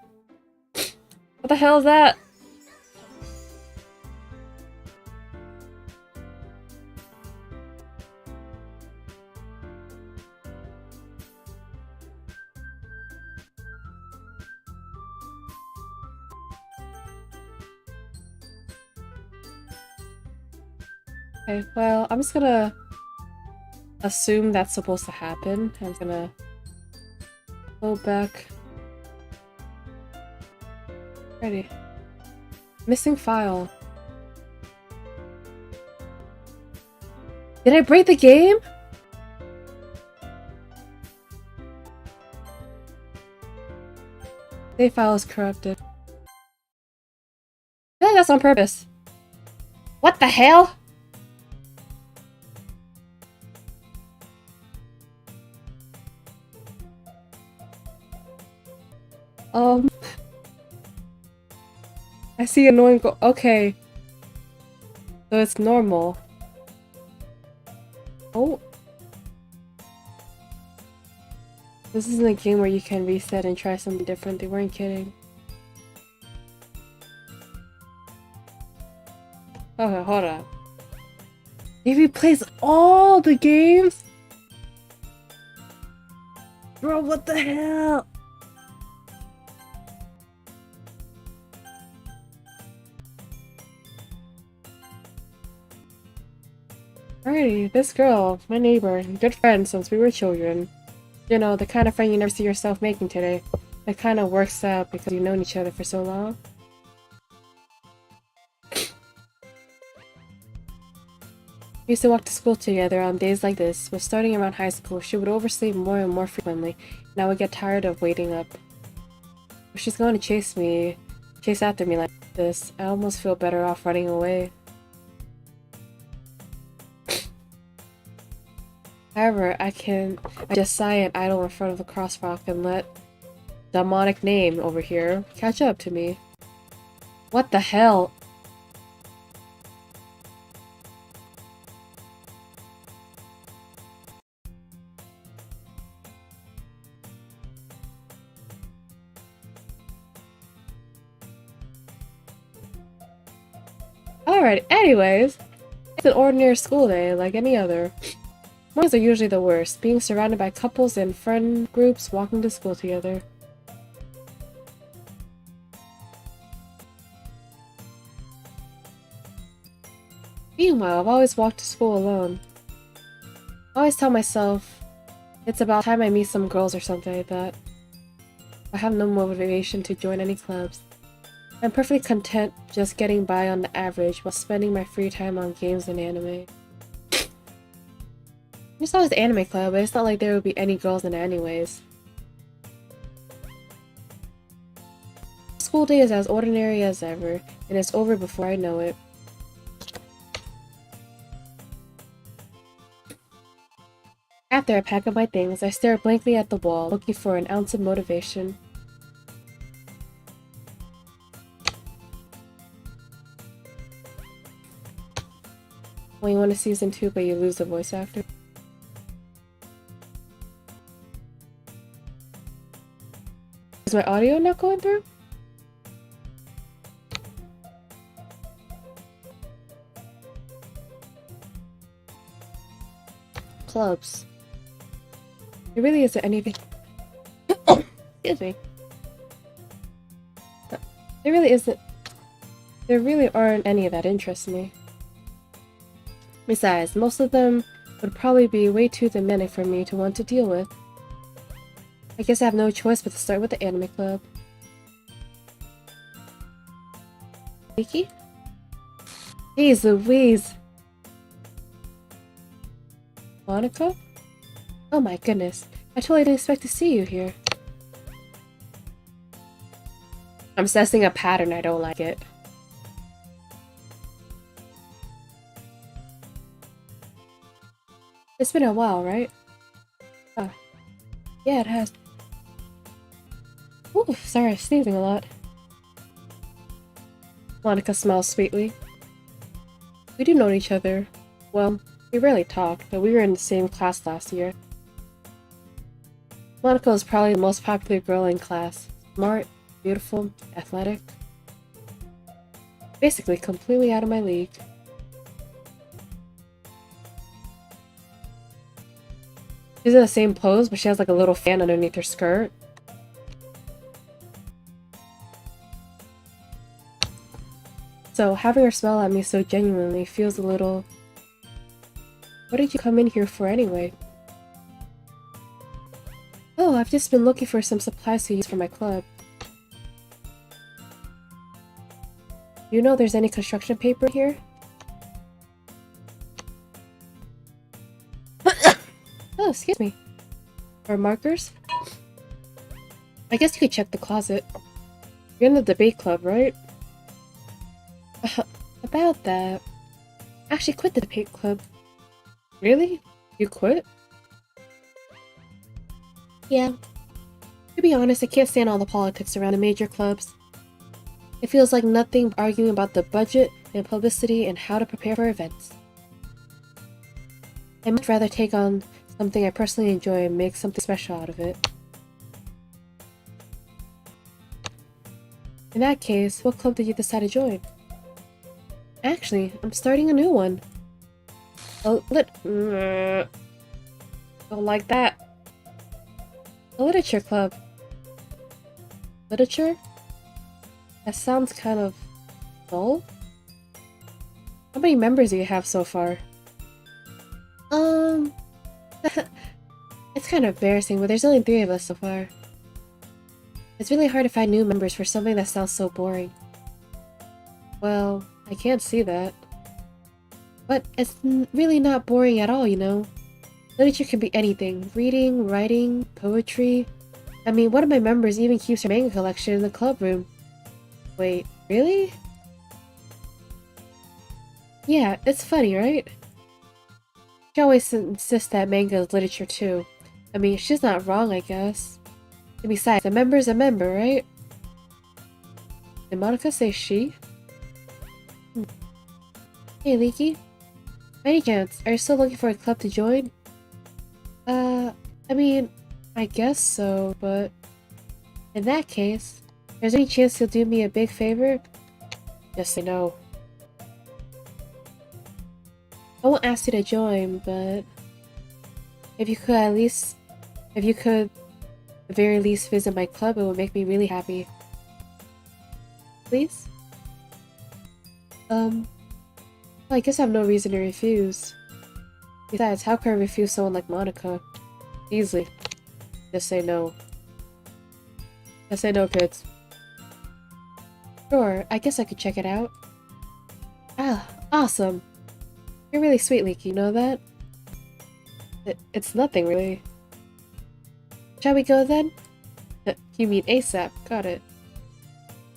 What the hell is that? Okay, well, I'm just gonna assume that's supposed to happen. I'm gonna go back. Ready. Missing file. Did I break the game? Save file is corrupted. I feel like that's on purpose. What the hell? I see annoying okay. So it's normal. Oh. This isn't a game where you can reset and try something different. They weren't kidding. Okay, hold on. He replays all the games? Bro, what the hell? Alrighty, this girl, my neighbor, good friend since we were children. You know, the kind of friend you never see yourself making today. It kind of works out because you've known each other for so long. We used to walk to school together on days like this, but starting around high school, she would oversleep more and more frequently, and I would get tired of waiting up. If she's going to chase after me like this, I almost feel better off running away. However, I just sigh and idle in front of the crosswalk and let the demonic name over here catch up to me. What the hell? Alright, anyways, it's an ordinary school day like any other. Mornings are usually the worst, being surrounded by couples and friend groups walking to school together. Meanwhile, I've always walked to school alone. I always tell myself, it's about time I meet some girls or something like that. I have no motivation to join any clubs. I'm perfectly content just getting by on the average while spending my free time on games and anime. I saw this anime club, but it's not like there would be any girls in it anyways. School day is as ordinary as ever, and it's over before I know it. After I pack up my things, I stare blankly at the wall, looking for an ounce of motivation. When you want a season 2 but you lose the voice actor. Is my audio not going through? Clubs. There really isn't anything. Excuse me. There really isn't. There really aren't any that interest me. Besides, most of them would probably be way too thematic for me to want to deal with. I guess I have no choice but to start with the anime club. Vicky? Jeez Louise! Monica? Oh my goodness, I totally didn't expect to see you here. I'm sensing a pattern, I don't like it. It's been a while, right? Oh. Yeah, it has. Ooh, sorry, I'm sneezing a lot. Monica smiles sweetly. We do know each other. Well, we rarely talk, but we were in the same class last year. Monica was probably the most popular girl in class. Smart, beautiful, athletic. Basically, completely out of my league. She's in the same pose, but she has like a little fan underneath her skirt. So having her smile at me so genuinely feels a little What did you come in here for anyway? Oh, I've just been looking for some supplies to use for my club. Do you know if there's any construction paper here? Oh, excuse me. Or markers? I guess you could check the closet. You're in the debate club, right? About that. I actually quit the debate club. Really? You quit? Yeah. To be honest, I can't stand all the politics around the major clubs. It feels like nothing but arguing about the budget and publicity and how to prepare for events. I'd much rather take on something I personally enjoy and make something special out of it. In that case, what club did you decide to join? Actually, I'm starting a new one. Don't like that. A literature club. Literature? That sounds kind of dull. How many members do you have so far? It's kind of embarrassing, but there's only 3 of us so far. It's really hard to find new members for something that sounds so boring. Well, I can't see that. But it's really not boring at all, you know? Literature can be anything. Reading, writing, poetry. I mean, one of my members even keeps her manga collection in the club room. Wait, really? Yeah, it's funny, right? She always insists that manga is literature too. I mean, she's not wrong, I guess. And besides, a member's a member, right? Did Monica say she? Hey, Leaky. By any chance, are you still looking for a club to join? I mean, I guess so, but... In that case, there's any chance you'll do me a big favor? Just say no. I won't ask you to join, but... If you could at the very least visit my club, it would make me really happy. Please? Well, I guess I have no reason to refuse. Besides, how can I refuse someone like Monica? Easily. Just say no. Just say no, kids. Sure, I guess I could check it out. Ah, awesome! You're really sweet, Leaky, you know that? It's nothing, really. Shall we go, then? You mean ASAP, got it.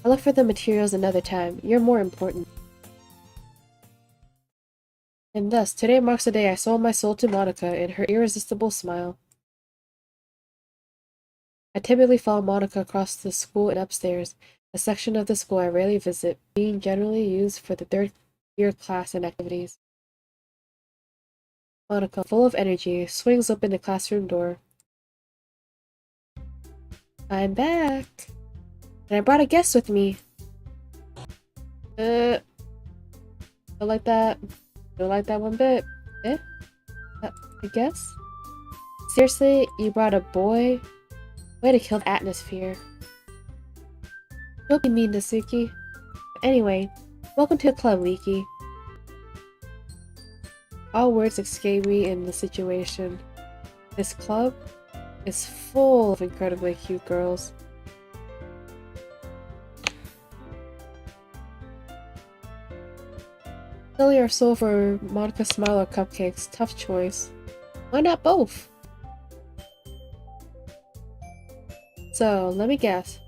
I'll look for the materials another time. You're more important. And thus, today marks the day I sold my soul to Monica and her irresistible smile. I typically follow Monica across the school and upstairs, a section of the school I rarely visit, being generally used for the 3rd year class and activities. Monica, full of energy, swings open the classroom door. I'm back! And I brought a guest with me! Don't like that. Don't like that one bit. I guess? Seriously, you brought a boy? Way to kill the atmosphere. Don't be mean, Natsuki. Anyway, welcome to the club, Leaky. All words escape me in the situation. This club is full of incredibly cute girls. Sell your soul for Monica Smile or Cupcakes. Tough choice. Why not both? So, let me guess.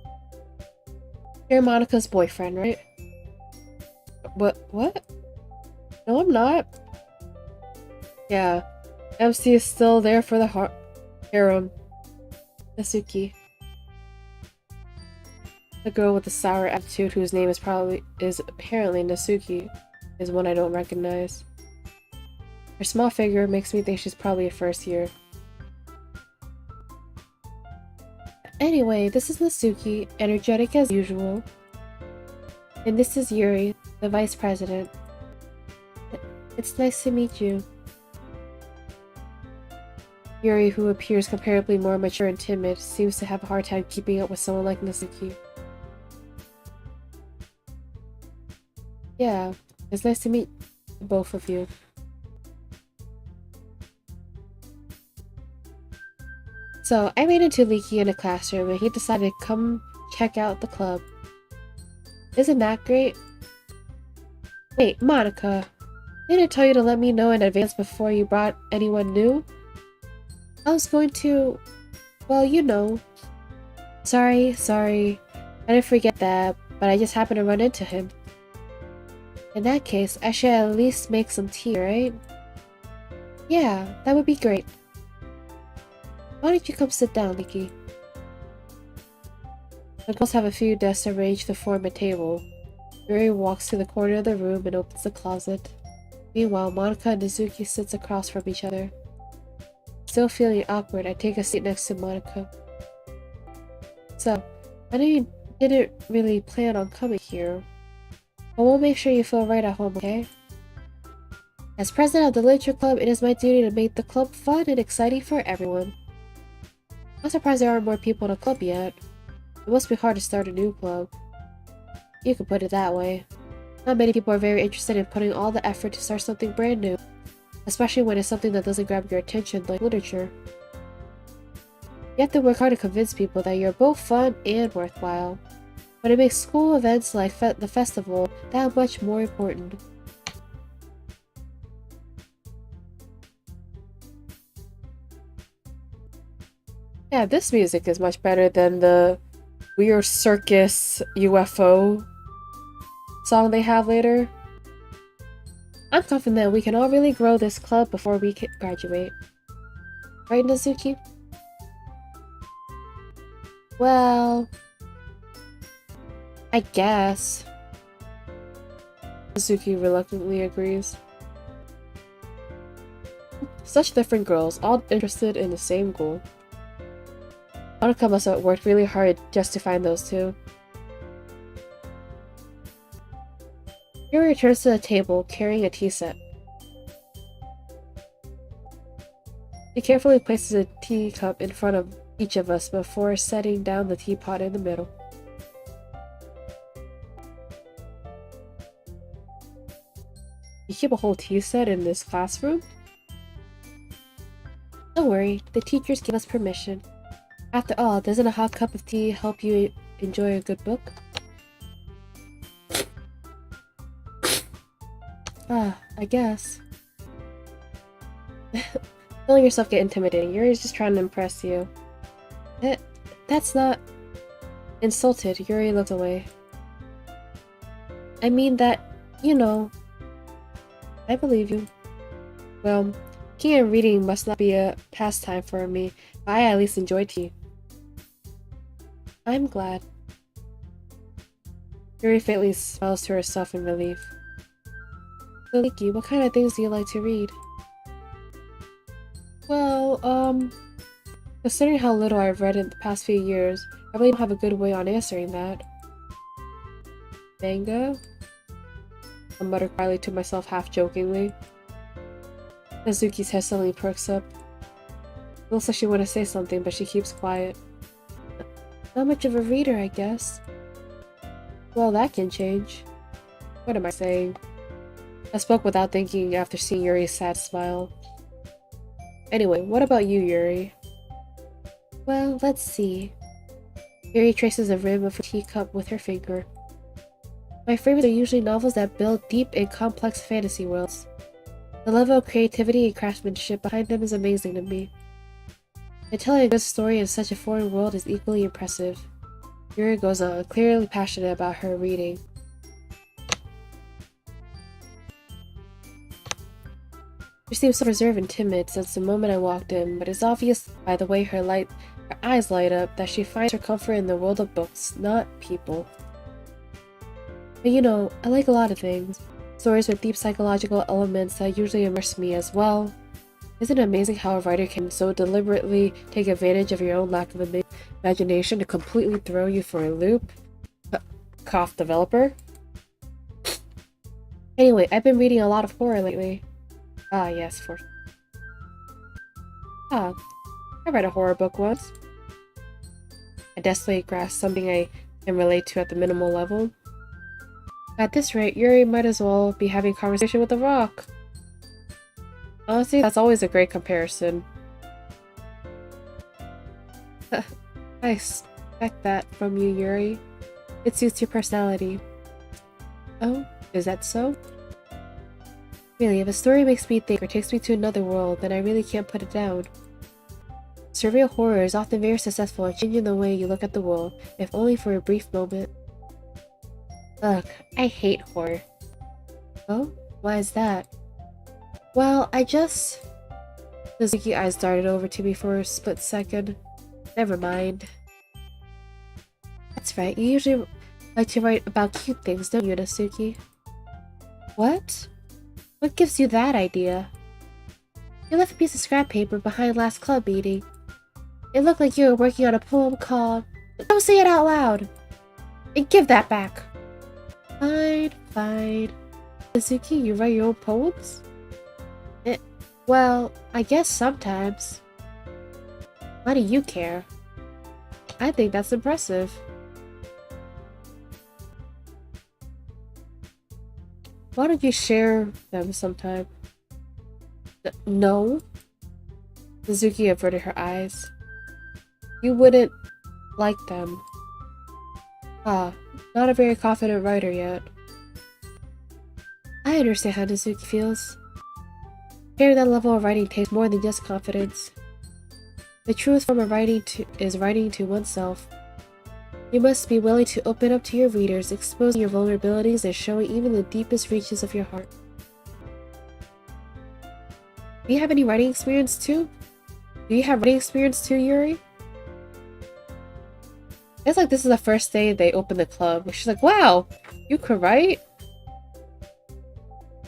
You're Monica's boyfriend, right? What? No, I'm not. Yeah. MC is still there for the harem. Natsuki. The girl with the sour attitude whose name is apparently Natsuki is one I don't recognize. Her small figure makes me think she's probably a first year. Anyway, this is Natsuki, energetic as usual. And this is Yuri, the vice president. It's nice to meet you. Yuri, who appears comparably more mature and timid, seems to have a hard time keeping up with someone like Natsuki. Yeah, it's nice to meet both of you. So, I ran into Leaky in a classroom and he decided to come check out the club. Isn't that great? Wait, Monica, didn't I tell you to let me know in advance before you brought anyone new? I was going to... well, you know. Sorry. I didn't forget that, but I just happened to run into him. In that case, I should at least make some tea, right? Yeah, that would be great. Why don't you come sit down, Leaky? The girls have a few desks arranged to form a table. Yuri walks to the corner of the room and opens the closet. Meanwhile, Monica and Nezuki sits across from each other. Still feeling awkward, I take a seat next to Monica. So, I know you didn't really plan on coming here, but we'll make sure you feel right at home, okay? As president of the Literature Club, it is my duty to make the club fun and exciting for everyone. I'm surprised there aren't more people in the club yet. It must be hard to start a new club. You could put it that way. Not many people are very interested in putting all the effort to start something brand new, especially when it's something that doesn't grab your attention like literature. You have to work hard to convince people that you're both fun and worthwhile, but it makes school events like the festival that much more important. Yeah, this music is much better than the weird circus UFO song they have later. I'm confident we can all really grow this club before we graduate. Right, Nezuki? Well... I guess. Nezuki reluctantly agrees. Such different girls, all interested in the same goal. Monica must have worked really hard just to find those two. Yuri returns to the table, carrying a tea set. He carefully places a teacup in front of each of us before setting down the teapot in the middle. You keep a whole tea set in this classroom? Don't worry, the teachers give us permission. After all, doesn't a hot cup of tea help you enjoy a good book? I guess. Don't let yourself get intimidating. Yuri's just trying to impress you. That's not... Insulted, Yuri looked away. I mean that, you know... I believe you. Well, tea and reading must not be a pastime for me, but I at least enjoy tea. I'm glad. Yuri faintly smiles to herself in relief. So, Leaky, what kind of things do you like to read? Well, considering how little I've read in the past few years, I really don't have a good way on answering that. Manga? I mutter quietly to myself half-jokingly. Nezuki's head suddenly perks up. It looks like she wants to say something, but she keeps quiet. Not much of a reader, I guess. Well, that can change. What am I saying? I spoke without thinking after seeing Yuri's sad smile. Anyway, what about you, Yuri? Well, let's see. Yuri traces the rim of her teacup with her finger. My favorites are usually novels that build deep and complex fantasy worlds. The level of creativity and craftsmanship behind them is amazing to me. And telling a good story in such a foreign world is equally impressive. Yuri goes on, clearly passionate about her reading. She seems so reserved and timid since the moment I walked in, but it's obvious by the way her eyes light up that she finds her comfort in the world of books, not people. But you know, I like a lot of things. Stories with deep psychological elements that usually immerse me as well. Isn't it amazing how a writer can so deliberately take advantage of your own lack of imagination to completely throw you for a loop? Cough developer? Anyway, I've been reading a lot of horror lately. Ah, yes, for... Ah, I read a horror book once. I desperately grasp something I can relate to at the minimal level. At this rate, Yuri might as well be having a conversation with a rock. Honestly, that's always a great comparison. I expect that from you, Yuri. It suits your personality. Oh, is that so? Really, if a story makes me think or takes me to another world, then I really can't put it down. Surreal horror is often very successful in changing the way you look at the world, if only for a brief moment. Ugh, I hate horror. Oh? Why is that? Well, Suzuki's eyes darted over to me for a split second. Never mind. That's right, you usually like to write about cute things, don't you, Natsuki? What? What gives you that idea? You left a piece of scrap paper behind last club meeting. It looked like you were working on a poem called... Don't say it out loud! And give that back! Fine, fine. Natsuki, you write your own poems? Well, I guess sometimes. Why do you care? I think that's impressive. Why don't you share them sometime? No? Suzuki averted her eyes. You wouldn't like them. Ah, not a very confident writer yet. I understand how Suzuki feels. Sharing that level of writing takes more than just confidence. The truest form of writing is writing to oneself. You must be willing to open up to your readers, exposing your vulnerabilities and showing even the deepest reaches of your heart. Do you have any writing experience too? Do you have writing experience too, Yuri? It's like this is the first day they opened the club. She's like, wow, you could write?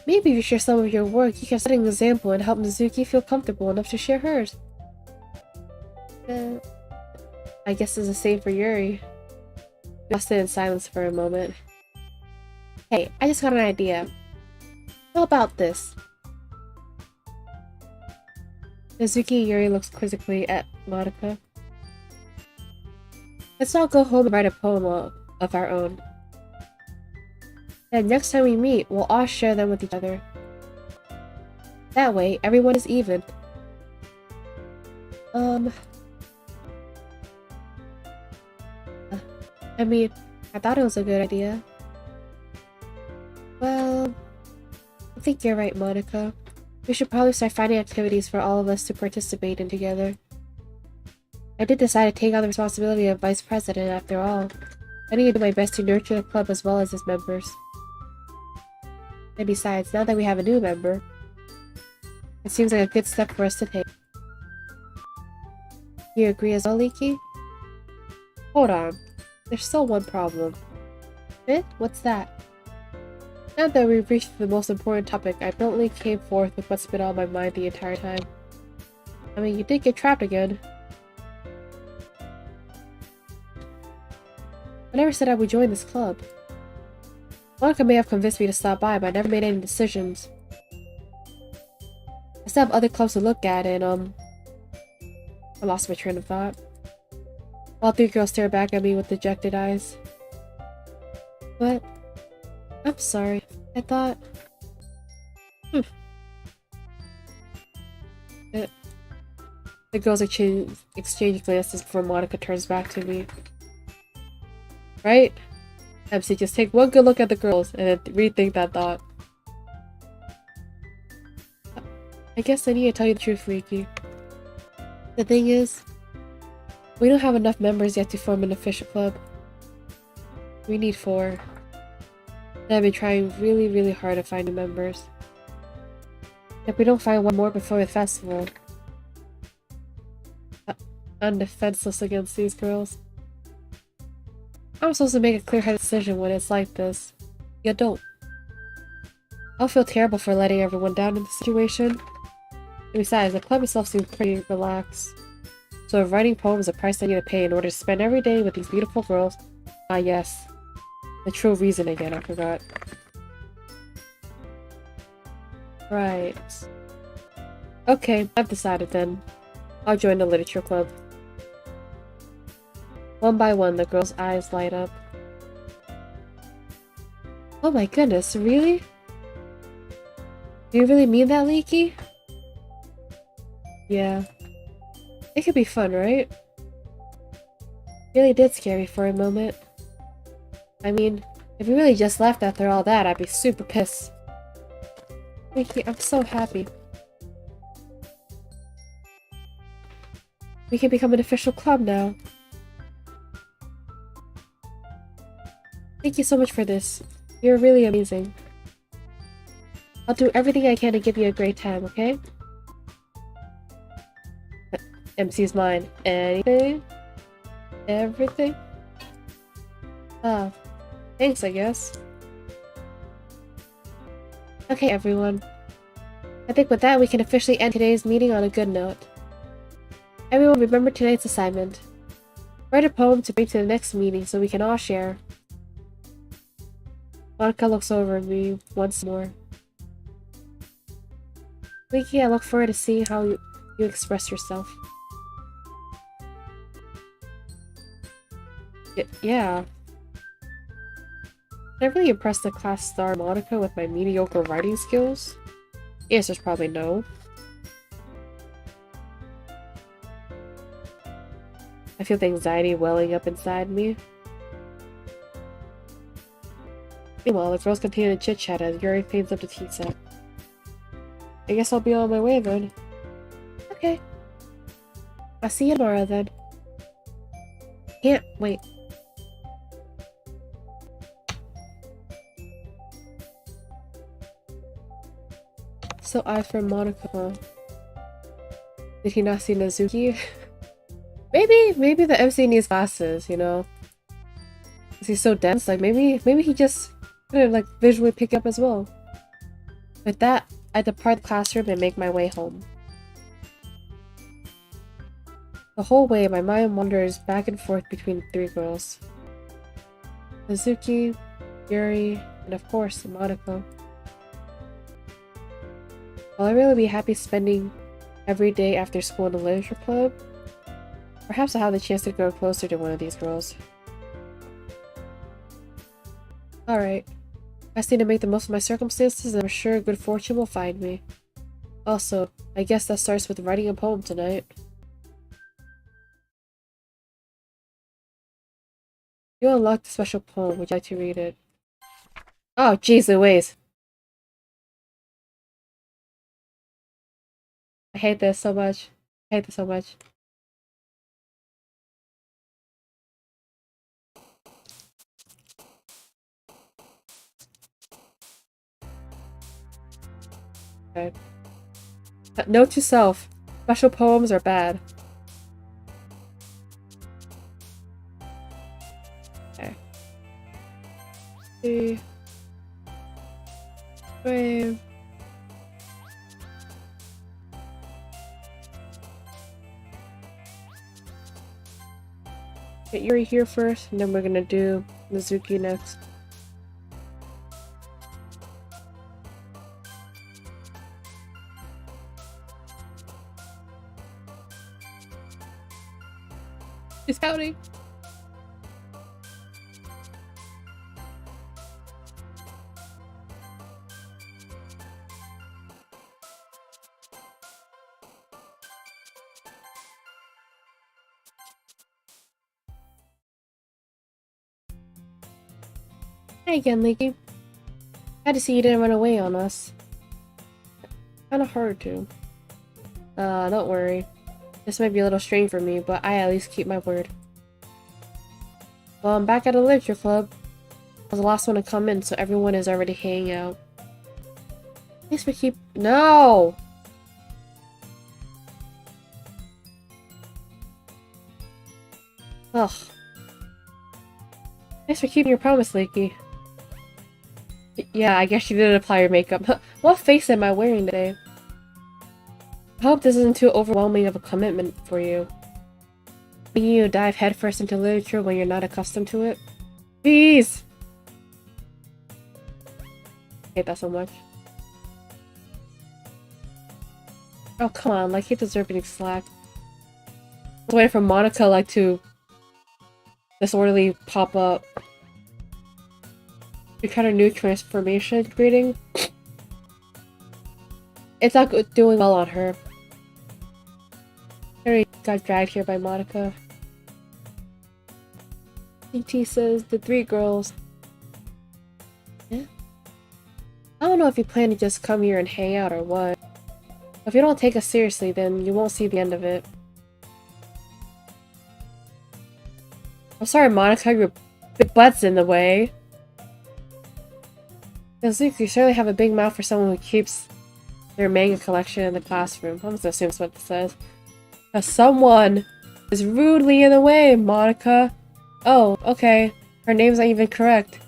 Maybe if you share some of your work, you can set an example and help Mizuki feel comfortable enough to share hers. I guess it's the same for Yuri. We all stood in silence for a moment. Hey, I just got an idea. How about this? Mizuki and Yuri looks quizzically at Monica. Let's all go home and write a poem of our own. And next time we meet, we'll all share them with each other. That way, everyone is even. I mean, I thought it was a good idea. Well, I think you're right, Monica. We should probably start finding activities for all of us to participate in together. I did decide to take on the responsibility of vice president after all. I need to do my best to nurture the club as well as its members. And besides, now that we have a new member, it seems like a good step for us to take. You agree as well, Leaky? Hold on. There's still one problem. Eh? What's that? Now that we've reached the most important topic, I bluntly came forth with what's been on my mind the entire time. I mean, you did get trapped again. I never said I would join this club. Monica may have convinced me to stop by, but I never made any decisions. I still have other clubs to look at, and I lost my train of thought. All three girls stared back at me with dejected eyes. But I'm sorry. I thought... The girls exchange glances before Monica turns back to me. Right? MC, just take one good look at the girls and then rethink that thought. I guess I need to tell you the truth, Riki. The thing is, we don't have enough members yet to form an official club. We need 4. And I've been trying really, really hard to find new members. If we don't find one more before the festival, I'm defenseless against these girls. I'm supposed to make a clear-headed decision when it's like this. You don't. I'll feel terrible for letting everyone down in the situation. And besides, the club itself seems pretty relaxed. So if writing poems is a price I need to pay in order to spend every day with these beautiful girls, ah yes. The true reason again, I forgot. Right. Okay, I've decided then. I'll join the literature club. One by one, the girls' eyes light up. Oh my goodness, really? Do you really mean that, Leaky? Yeah. It could be fun, right? Really did scare me for a moment. I mean, if you really just left after all that, I'd be super pissed. Mickey, I'm so happy. We can become an official club now. Thank you so much for this. You're really amazing. I'll do everything I can to give you a great time, okay? MC's mine. Anything? Everything? Ah, thanks, I guess. Okay, everyone. I think with that, we can officially end today's meeting on a good note. Everyone, remember tonight's assignment. Write a poem to bring to the next meeting so we can all share. Monica looks over at me once more. Leaky, I look forward to seeing how you express yourself. Yeah. Did I really impress the class star Monica with my mediocre writing skills? The answer's probably no. I feel the anxiety welling up inside me. Meanwhile, the girls continue to chit-chat as Yuri cleans up the tea set. I guess I'll be on my way then. Okay. I'll see you tomorrow then. Can't wait. So eyes for Monica. Did he not see Nazuki? maybe the MC needs glasses, you know? 'Cause he's so dense, like maybe he just couldn't like visually pick up as well. With that, I depart the classroom and make my way home. The whole way, my mind wanders back and forth between three girls. Nazuki, Yuri, and of course, Monica. Will I really be happy spending every day after school in the literature club? Perhaps I'll have the chance to grow closer to one of these girls. Alright. I just need to make the most of my circumstances and I'm sure good fortune will find me. Also, I guess that starts with writing a poem tonight. You unlocked a special poem. Would you like to read it? Oh, jeez Louise! I hate this so much. I hate this so much. Okay. Note to self. Special poems are bad. Okay. 3. Wait. Get Yuri here first, and then we're gonna do Mizuki next. She's counting! Hey again, Leaky. Glad to see you didn't run away on us. Kinda hard to. Don't worry. This might be a little strange for me, but I at least keep my word. Well, I'm back at the literature club. I was the last one to come in, so everyone is already hanging out. Thanks for No! Ugh. Thanks for keeping your promise, Leaky. Yeah, I guess you didn't apply your makeup. What face am I wearing today? I hope this isn't too overwhelming of a commitment for you. Making you dive headfirst into literature when you're not accustomed to it? Please! I hate that so much. Oh, come on, like, he deserves being slacked. I was waiting for Monica, like, to disorderly pop up. We kind of new transformation greeting. It's not doing well on her. Harry got dragged here by Monica. CT says the three girls. Yeah. I don't know if you plan to just come here and hang out or what. If you don't take us seriously, then you won't see the end of it. I'm sorry, Monica, your big butt's in the way. Luke, you certainly have a big mouth for someone who keeps their manga collection in the classroom. I'm just assuming that's what it says. Someone is rudely in the way, Monica. Oh, okay. Her name's not even correct.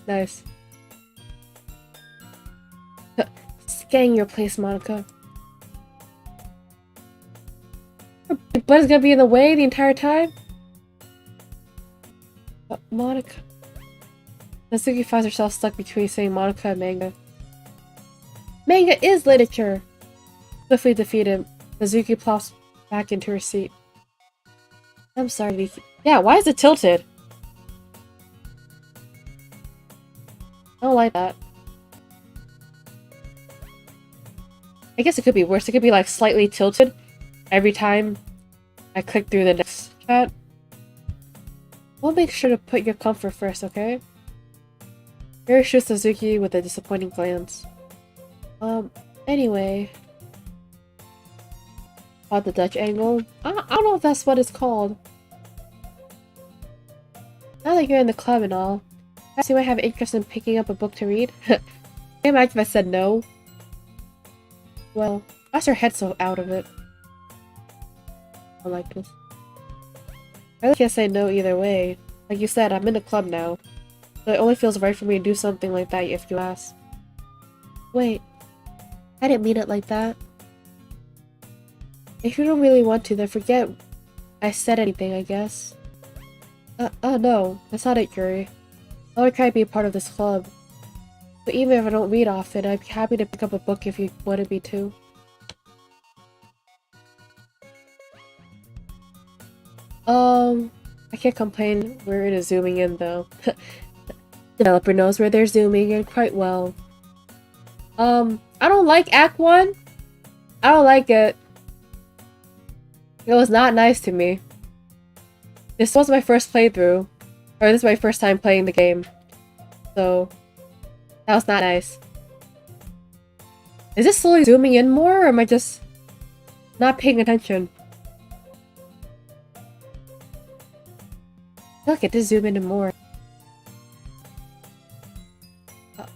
Nice. Getting your place, Monica. Her big butt is gonna be in the way the entire time? Monica. Natsuki finds herself stuck between saying Monica and manga. Manga is literature! Swiftly defeated, Mizuki plops back into her seat. I'm sorry, Viki. Yeah, why is it tilted? I don't like that. I guess it could be worse. It could be like slightly tilted every time I click through the next chat. We'll make sure to put your comfort first, okay? Harry shoots Suzuki with a disappointing glance. Anyway. About the Dutch angle. I don't know if that's what it's called. Now that you're in the club and all, perhaps you might have interest in picking up a book to read? Can you imagine if I said no? Well, why's her head so out of it? I like this. I really can't say no either way. Like you said, I'm in the club now. So it only feels right for me to do something like that if you ask. Wait. I didn't mean it like that. If you don't really want to, then forget I said anything, I guess. Oh no. That's not it, Yuri. I want to try to be a part of this club. But even if I don't read often, I'd be happy to pick up a book if you wanted me to. I can't complain. We're in a zooming in though. Developer knows where they're zooming in quite well. I don't like Act 1. I don't like it. It was not nice to me. This was my first playthrough. Or this is my first time playing the game. So, that was not nice. Is this slowly zooming in more, or am I just not paying attention? Look, it did zoom in more.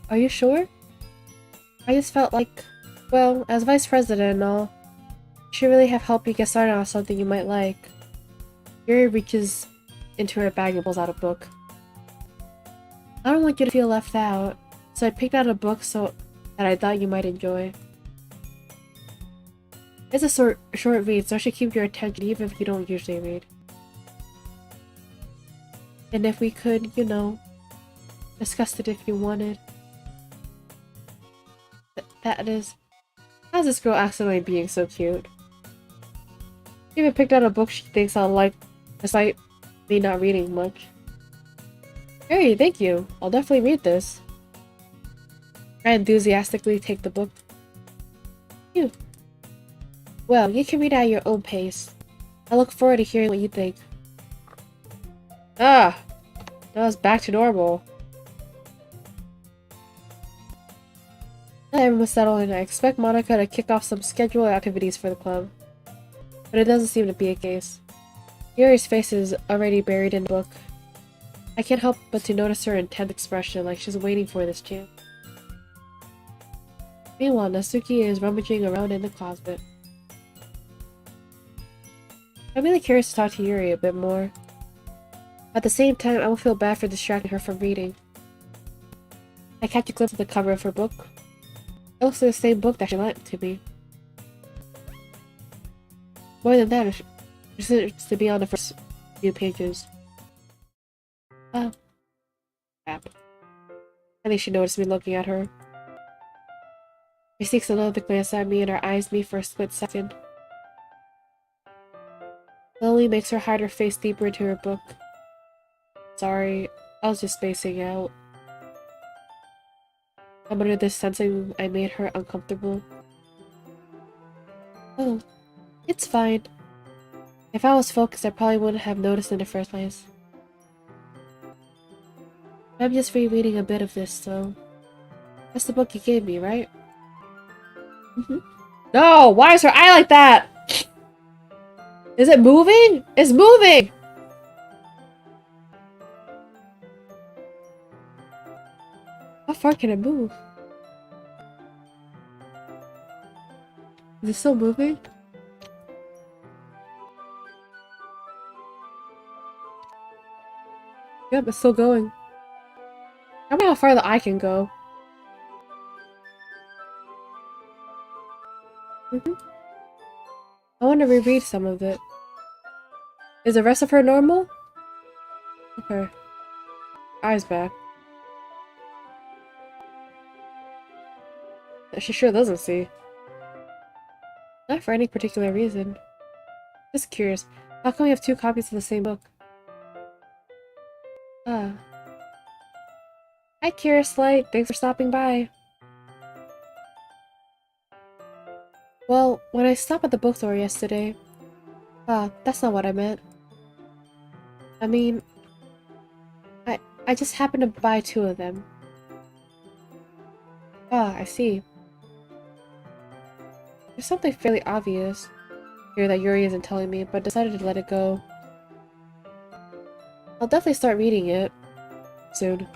Are you sure? I just felt like, well, as vice president and all, I should really have helped you get started on something you might like. Yuri reaches into her bag and pulls out a book. I don't want you to feel left out, so I picked out a book that I thought you might enjoy. It's a short read, so it should keep your attention even if you don't usually read. And if we could, you know, discuss it if you wanted. That is... How's this girl accidentally being so cute? She even picked out a book she thinks I'll like, despite me not reading much. Hey, thank you. I'll definitely read this. I enthusiastically take the book. Phew. Well, you can read at your own pace. I look forward to hearing what you think. Ah! Now it's back to normal. Everyone's settled and I expect Monica to kick off some scheduled activities for the club. But it doesn't seem to be a case. Yuri's face is already buried in the book. I can't help but to notice her intent expression, like she's waiting for this chance. Meanwhile, Natsuki is rummaging around in the closet. I'm really curious to talk to Yuri a bit more. At the same time, I will feel bad for distracting her from reading. I catch a glimpse of the cover of her book. It looks like the same book that she lent to me. More than that, it seems to be on the first few pages. Oh. Crap. I think she noticed me looking at her. She sneaks another glance at me and her eyes meet for a split second. Slowly makes her hide her face deeper into her book. Sorry, I was just spacing out. I'm under this sensing I made her uncomfortable. Oh, it's fine. If I was focused, I probably wouldn't have noticed in the first place. I'm just rereading a bit of this, so... That's the book you gave me, right? Mm-hmm. No! Why is her eye like that? Is it moving? It's moving! How far can it move? Is it still moving? Yep, it's still going. I wonder how far the eye can go. I want to reread some of it. Is the rest of her normal? Okay. Eyes back. She sure doesn't see. Not for any particular reason. Just curious. How come we have two copies of the same book? Ah. Hi, Curious Light. Thanks for stopping by. Well, when I stopped at the bookstore yesterday... Ah, that's not what I meant. I mean... I just happened to buy two of them. Ah, I see. There's something fairly obvious here that Yuri isn't telling me, but decided to let it go. I'll definitely start reading it soon.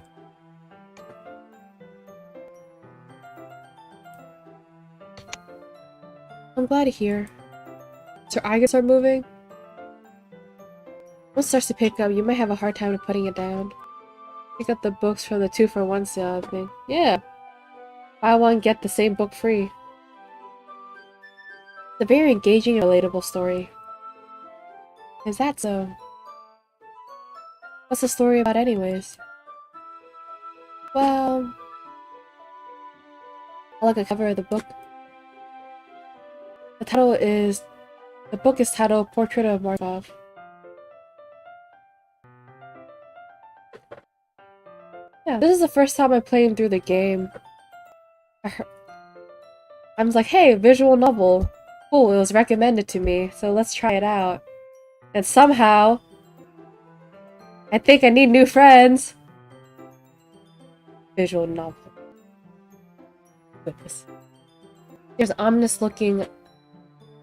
I'm glad to hear. Is her eye gonna start moving? Once it starts to pick up, you might have a hard time putting it down. Pick up the books from the 2-for-1 sale thing. Yeah! Buy one, get the same book free. It's a very engaging and relatable story. Is that so? What's the story about anyways? Well... I like the cover of the book. The book is titled Portrait of Markov. Yeah, this is the first time I'm playing through the game. I was like, hey, visual novel. Cool, it was recommended to me, so let's try it out. And somehow... I think I need new friends! Visual novel. Goodness. There's an ominous looking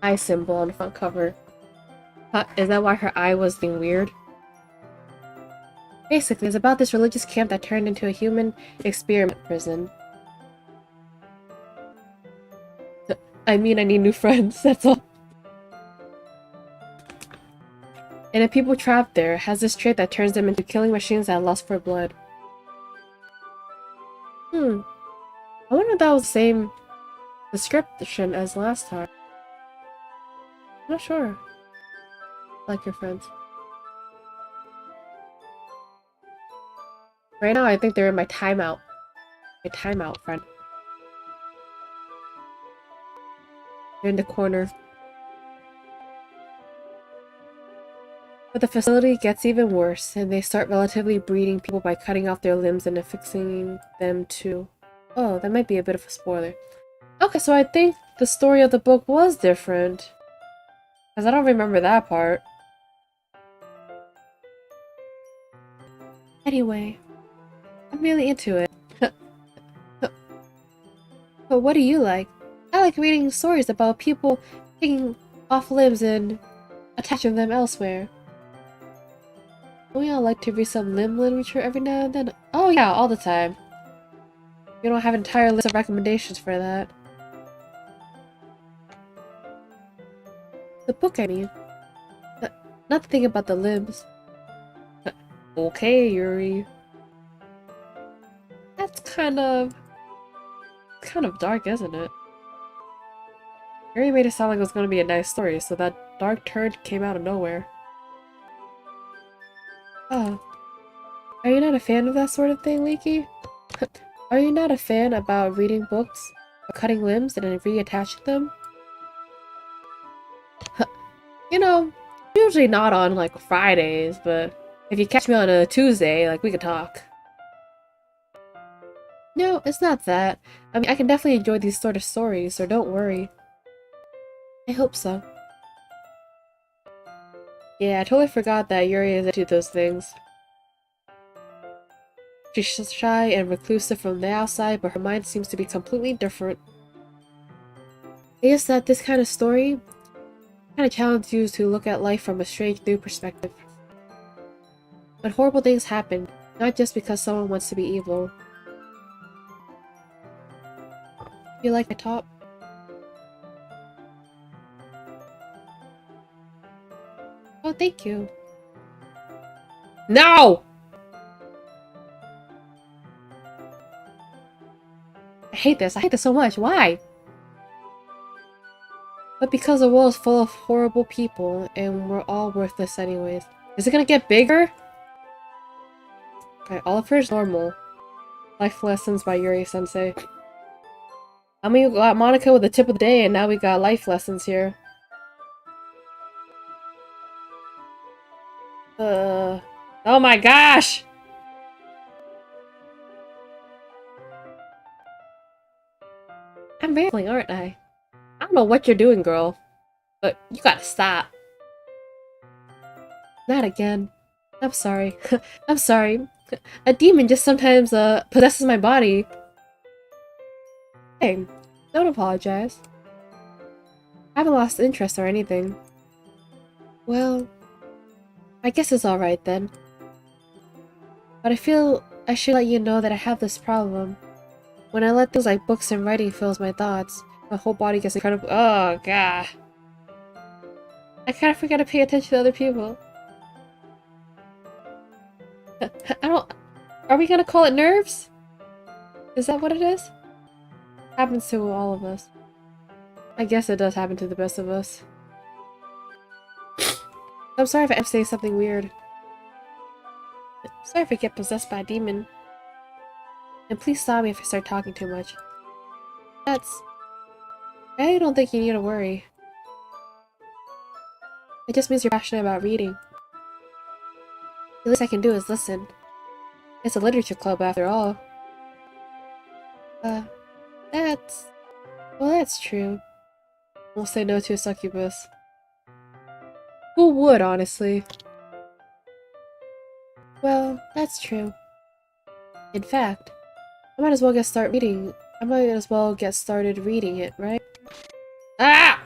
eye symbol on the front cover. Is that why her eye was being weird? Basically, it's about this religious camp that turned into a human experiment prison. I mean, I need new friends, that's all. And the people trapped there has this trait that turns them into killing machines that lust for blood. I wonder if that was the same description as last time. I'm not sure. Like your friends. Right now, I think they're in my timeout. My timeout, friend. They're in the corner. But the facility gets even worse, and they start relatively breeding people by cutting off their limbs and affixing them to... Oh, that might be a bit of a spoiler. Okay, so I think the story of the book was different. Because I don't remember that part. Anyway, I'm really into it. But what do you like? I like reading stories about people taking off limbs and attaching them elsewhere. Don't we all like to read some limb literature every now and then? Oh yeah, all the time. You don't have an entire list of recommendations for that. The book, I mean. Not the thing about the limbs. Okay, Yuri. That's kind of dark, isn't it? Yuri made it sound like it was going to be a nice story, so that dark turn came out of nowhere. Oh. Are you not a fan of that sort of thing, Leaky? Are you not a fan about reading books, or cutting limbs, and then reattaching them? You know, usually not on, like, Fridays, but if you catch me on a Tuesday, like, we could talk. No, it's not that. I mean, I can definitely enjoy these sort of stories, so don't worry. I hope so. Yeah, I totally forgot that Yuri is into those things. She's shy and reclusive from the outside, but her mind seems to be completely different. I guess that this kind of story kind of challenges you to look at life from a strange new perspective. When horrible things happen, not just because someone wants to be evil. You like my top? Oh, thank you. No! I hate this. I hate this so much. Why? But because the world is full of horrible people, and we're all worthless anyways. Is it gonna get bigger? Alright, Oliver's normal. Life lessons by Yuri-sensei. I mean, we got Monica with the tip of the day, and now we got life lessons here. Oh my gosh! I'm rambling, aren't I? I don't know what you're doing, girl. But you gotta stop. Not again. I'm sorry. I'm sorry. A demon just sometimes, possesses my body. Hey, don't apologize. I haven't lost interest or anything. Well, I guess it's alright then. But I feel I should let you know that I have this problem. When I let things like books and writing fills my thoughts, my whole body gets incredible- Oh, god. I kinda forget to pay attention to other people. I don't- Are we gonna call it nerves? Is that what it is? Happens to all of us. I guess it does happen to the best of us. I'm sorry if I'm saying something weird. Sorry if I get possessed by a demon. And please stop me if I start talking too much. I don't think you need to worry. It just means you're passionate about reading. The least I can do is listen. It's a literature club after all. That's... Well, that's true. We'll say no to a succubus. Who would, honestly? Well, that's true. In fact, I might as well get started reading it, right? Ah!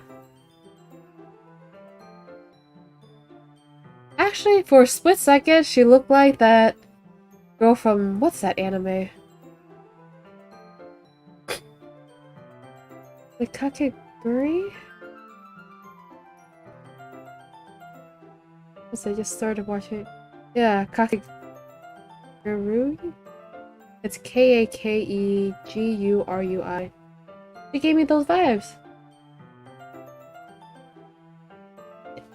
Actually, for a split second, she looked like that girl from... what's that anime? The Kakegurui? I just started watching. Yeah, Kakegurui? It's Kakegurui. She gave me those vibes.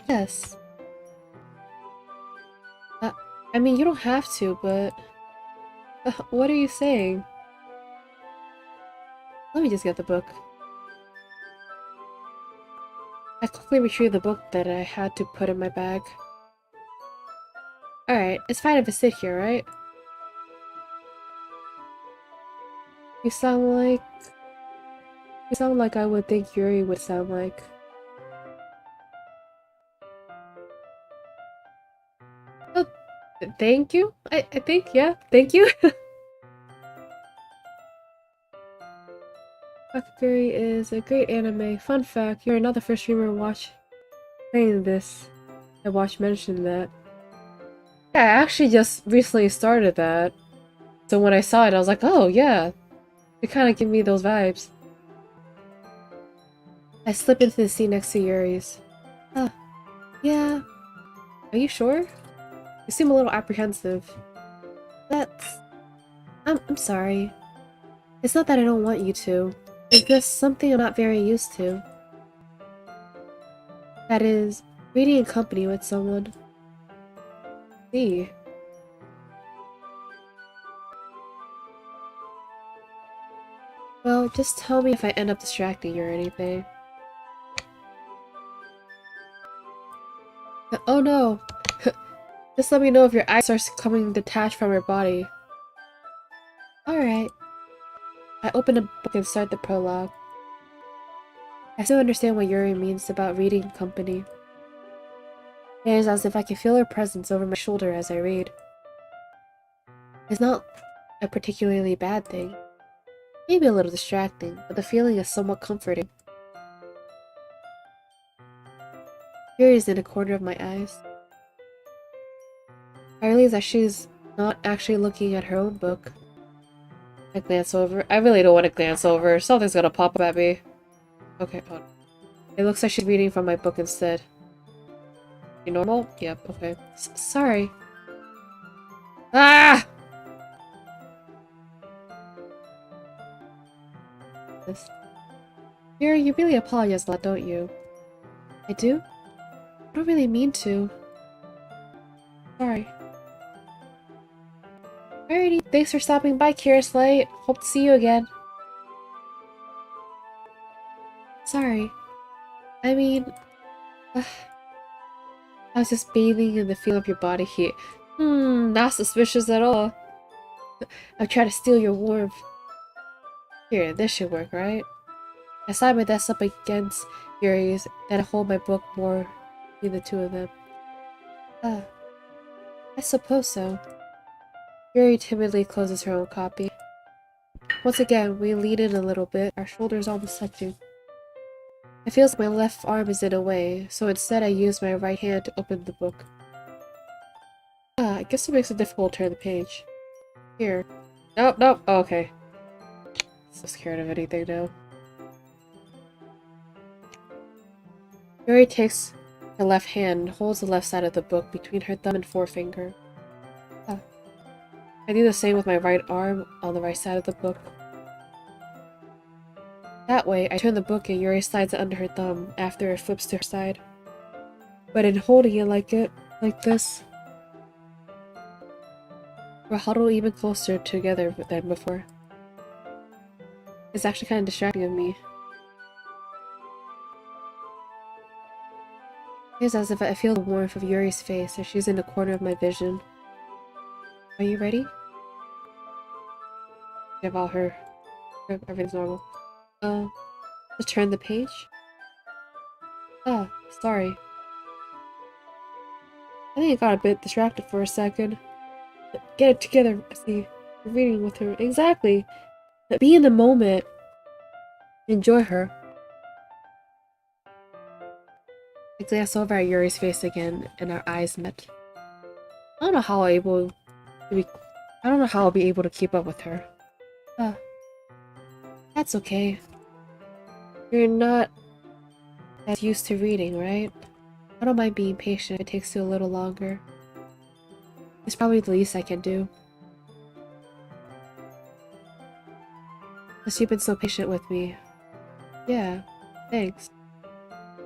Yes. I mean, you don't have to, but... what are you saying? Let me just get the book. I quickly retrieved the book that I had to put in my bag. Alright, it's fine if I sit here, right? You sound like I would think Yuri would sound like. Oh, thank you? I think, yeah, thank you. Kakegurui is a great anime. Fun fact, you're not the first streamer playing this. I watched mention that. Yeah, I actually just recently started that. So when I saw it, I was like, oh yeah. It kind of gave me those vibes. I slip into the seat next to Yuri's. Yeah. Are you sure? You seem a little apprehensive. I'm sorry. It's not that I don't want you to. It's just something I'm not very used to. That is, reading in company with someone. See. Well, just tell me if I end up distracting you or anything. Oh no! Just let me know if your eyes are becoming detached from your body. Alright. I open a book and start the prologue. I still understand what Yuri means about reading company. It is as if I can feel her presence over my shoulder as I read. It's not a particularly bad thing. Maybe a little distracting, but the feeling is somewhat comforting. Here is in a corner of my eyes. I realize that she's not actually looking at her own book. I glance over. I really don't want to glance over. Something's gonna pop up at me. Okay, hold on. It looks like she's reading from my book instead. You normal? Yep, okay. Sorry. Ah! This. You really apologize a lot, don't you? I do? I don't really mean to. Sorry. Alrighty, thanks for stopping by, Curious Light. Hope to see you again. Sorry. I mean... I was just bathing in the feel of your body heat. Not suspicious at all. I'm trying to steal your warmth. Here, this should work, right? I slide my desk up against Yuri's, then I hold my book more between the two of them. I suppose so. Yuri timidly closes her own copy. Once again, we lean in a little bit, our shoulders almost touching. It feels like my left arm is in a way, so instead I use my right hand to open the book. I guess it makes it difficult to turn the page. Here. Nope, nope, oh, okay. So scared of anything now. Yuri takes her left hand and holds the left side of the book between her thumb and forefinger. I do the same with my right arm on the right side of the book. That way, I turn the book and Yuri slides it under her thumb after it flips to her side. But in holding it like this, we're huddled even closer together than before. It's actually kind of distracting of me. It's as if I feel the warmth of Yuri's face as she's in the corner of my vision. Are you ready? Give all her... Everything's normal. To turn the page? Sorry. I think I got a bit distracted for a second. Get it together, see. You're reading with her. Exactly! Be in the moment. Enjoy her. I glance over at Yuri's face again, and our eyes met. I don't know how I'll be able to keep up with her. That's okay. You're not as used to reading, right? I don't mind being patient if it takes you a little longer. It's probably the least I can do. Because you've been so patient with me. Yeah, thanks.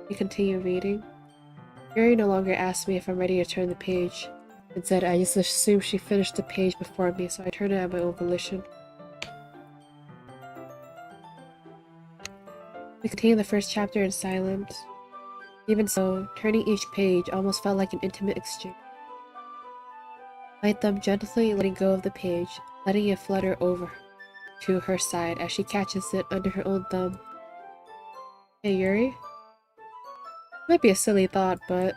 You continue reading. Yuri no longer asks me if I'm ready to turn the page. Instead, I just assume she finished the page before me, so I turn it at my own volition. We continue the first chapter in silence. Even so, turning each page almost felt like an intimate exchange. My thumb gently letting go of the page, letting it flutter over to her side as she catches it under her own thumb. Hey Yuri? Might be a silly thought, but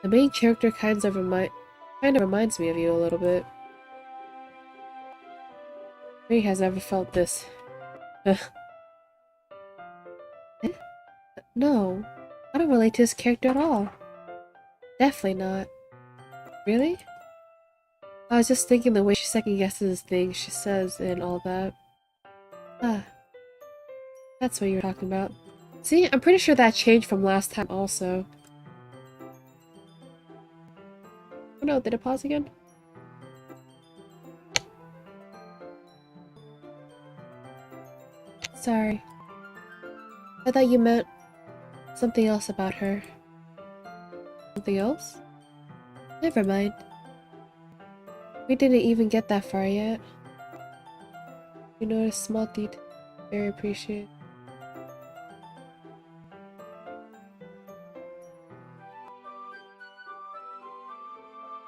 the main character kind of reminds me of you a little bit. Yuri has never felt this. No, I don't relate to this character at all. Definitely not. Really? I was just thinking the way she second guesses things she says and all that. That's what you were talking about. See, I'm pretty sure that changed from last time also. Oh no, did it pause again? Sorry. I thought you meant something else about her. Something else? Never mind. We didn't even get that far yet. You notice small details. Very appreciated.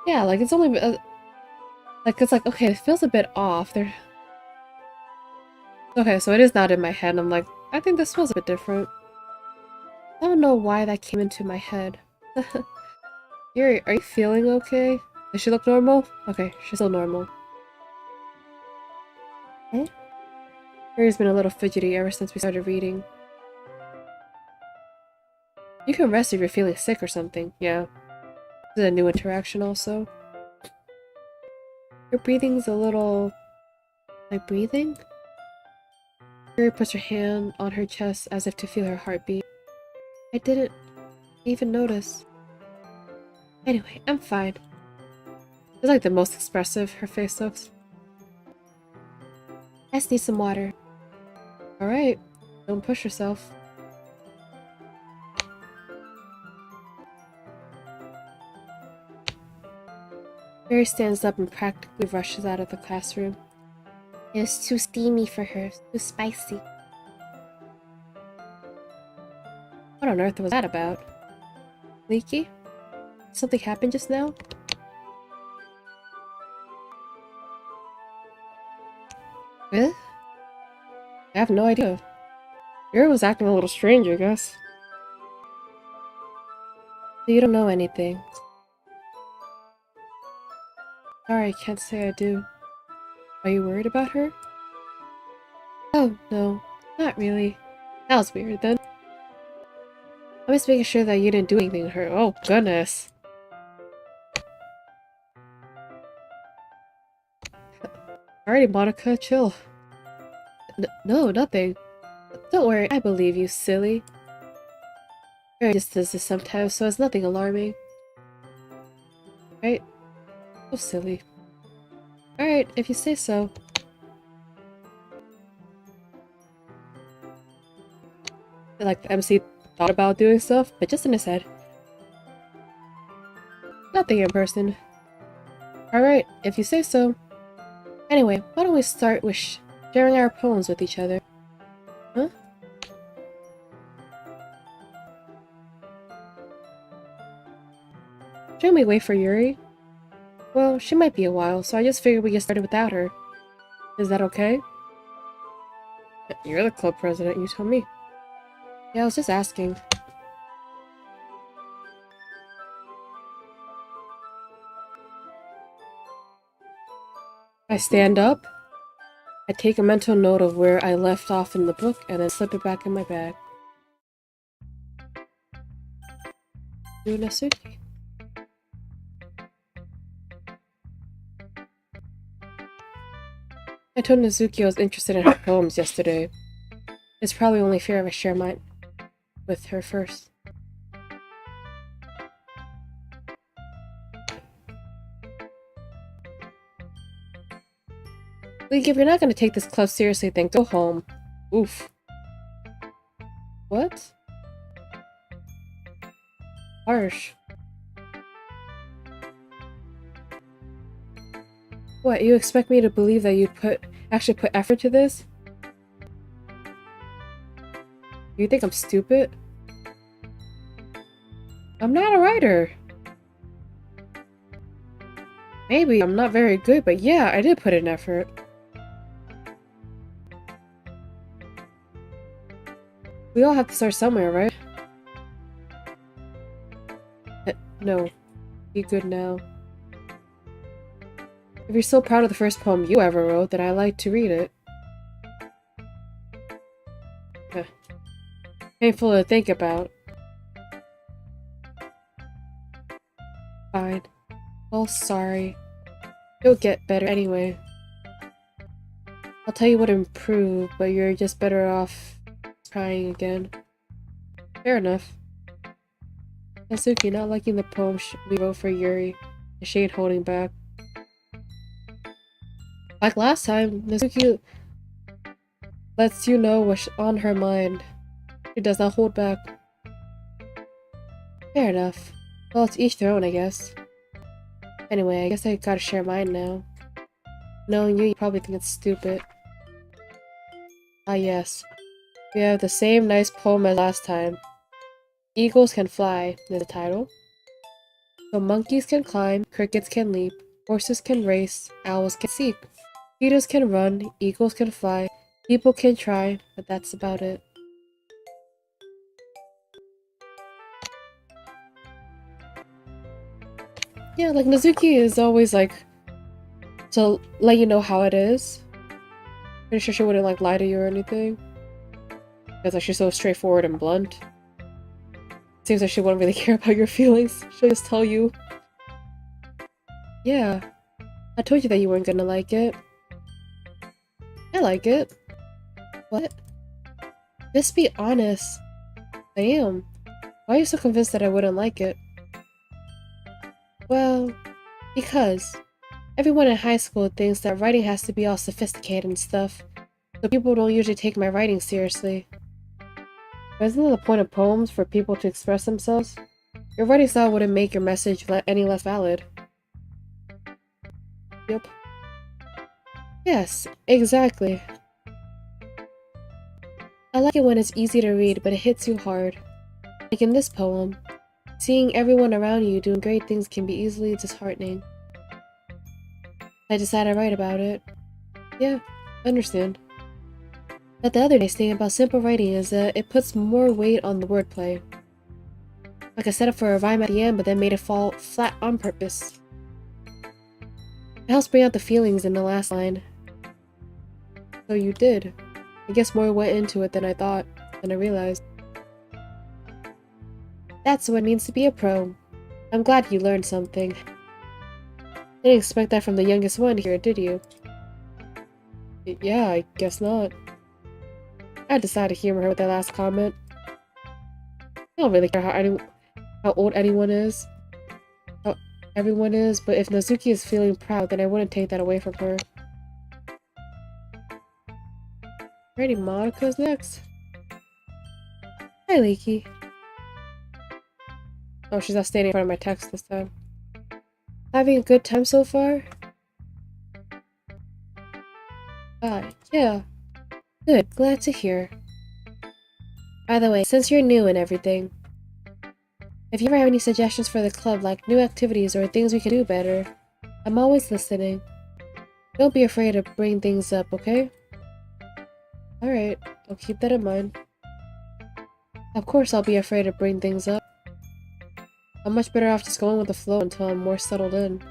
Yeah, like it's only it's like okay, it feels a bit off. There. Okay, so it is not in my head. I'm like, I think this was a bit different. I don't know why that came into my head. Yuri, are you feeling okay? Does she look normal? Okay, she's still normal. Huh? Harry's been a little fidgety ever since we started reading. You can rest if you're feeling sick or something. Yeah. This is a new interaction also. Your breathing's a little... My breathing? Harry puts her hand on her chest as if to feel her heartbeat. I didn't even notice. Anyway, I'm fine. It's like the most expressive her face looks. I just need some water. Alright, don't push yourself. Harry stands up and practically rushes out of the classroom. It was too steamy for her, too spicy. What on earth was that about? Leaky? Something happened just now? Eh? I have no idea. Harry was acting a little strange, I guess. So you don't know anything. Sorry, I can't say I do. Are you worried about her? Oh, no. Not really. That was weird, then. I'm just making sure that you didn't do anything to her. Oh, goodness. Alrighty, Monica, chill. No, nothing. Don't worry, I believe you, silly. Harry just does this sometimes, so it's nothing alarming. Right? So silly. Alright, if you say so. Like, the MC thought about doing stuff, but just in his head. Nothing in person. Alright, if you say so. Anyway, why don't we start with sharing our poems with each other? Huh? Shouldn't we wait for Yuri? Well, she might be a while, so I just figured we get started without her. Is that okay? You're the club president, you tell me. Yeah, I was just asking. I stand up. I take a mental note of where I left off in the book and then slip it back in my bag. Natsuki. I told Natsuki I was interested in her poems yesterday. It's probably only fair if I share mine with her first. Like, if you're not gonna take this club seriously, then go home. Oof. What? Harsh. What, you expect me to believe that you'd actually put effort to this? You think I'm stupid? I'm not a writer. Maybe I'm not very good, but yeah, I did put in effort. We all have to start somewhere, right? No. Be good now. If you're so proud of the first poem you ever wrote, then I'd like to read it. Painful to think about. Fine. Well, sorry. You'll get better anyway. I'll tell you what to improve, but you're just better off trying again. Fair enough. Natsuki not liking the poem we wrote for Yuri, and she ain't holding back. Like last time, Natsuki lets you know what's on her mind. She does not hold back. Fair enough. Well, it's each their own, I guess. Anyway, I guess I gotta share mine now. Knowing you probably think it's stupid. Ah yes. We have the same nice poem as last time. Eagles can fly is the title. So monkeys can climb, crickets can leap, horses can race, owls can seek. Cheetahs can run, eagles can fly, people can try, but that's about it. Yeah, like Nazuki is always like to let you know how it is. Pretty sure she wouldn't like lie to you or anything. Because like she's so straightforward and blunt. Seems like she wouldn't really care about your feelings. She'll just tell you. Yeah, I told you that you weren't gonna like it. I like it. What? Just be honest. I am. Why are you so convinced that I wouldn't like it? Well, because everyone in high school thinks that writing has to be all sophisticated and stuff, so people don't usually take my writing seriously. But isn't it the point of poems for people to express themselves? Your writing style wouldn't make your message any less valid. Yep. Yes, exactly. I like it when it's easy to read, but it hits you hard. Like in this poem, seeing everyone around you doing great things can be easily disheartening. I decided to write about it. Yeah, I understand. But the other nice thing about simple writing is that it puts more weight on the wordplay. Like I set up for a rhyme at the end, but then made it fall flat on purpose. It helps bring out the feelings in the last line. So you did. I guess more went into it than I thought, than I realized. That's what it means to be a pro. I'm glad you learned something. Didn't expect that from the youngest one here, did you? Yeah, I guess not. I decided to humor her with that last comment. I don't really care how old anyone is. How everyone is, but if Nazuki is feeling proud, then I wouldn't take that away from her. Alrighty, Monika's next. Hi, Leaky. Oh, she's not standing in front of my text this time. Having a good time so far? Yeah. Good, glad to hear. By the way, since you're new and everything, if you ever have any suggestions for the club, like new activities or things we can do better, I'm always listening. Don't be afraid to bring things up, okay? Alright, I'll keep that in mind. Of course I'll be afraid to bring things up. I'm much better off just going with the flow until I'm more settled in.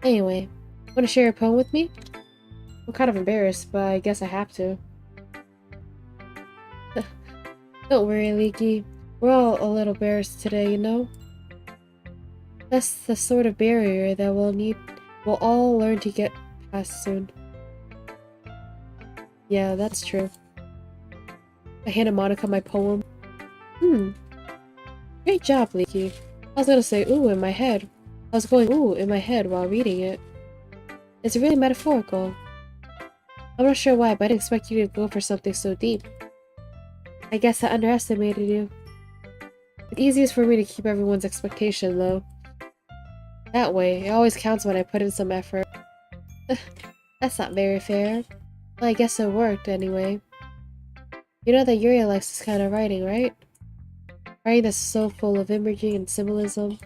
Anyway, wanna share a poem with me? I'm kind of embarrassed, but I guess I have to. Don't worry, Leaky. We're all a little embarrassed today, you know? That's the sort of barrier that we'll all learn to get past soon. Yeah, that's true. I handed Monika my poem. Great job, Leaky. I was gonna say ooh in my head. I was going ooh in my head while reading it. It's really metaphorical. I'm not sure why, but I didn't expect you to go for something so deep. I guess I underestimated you. It's easiest for me to keep everyone's expectation low. That way, it always counts when I put in some effort. That's not very fair. Well, I guess it worked anyway. You know that Yuri likes this kind of writing, right? Writing that's so full of imagery and symbolism.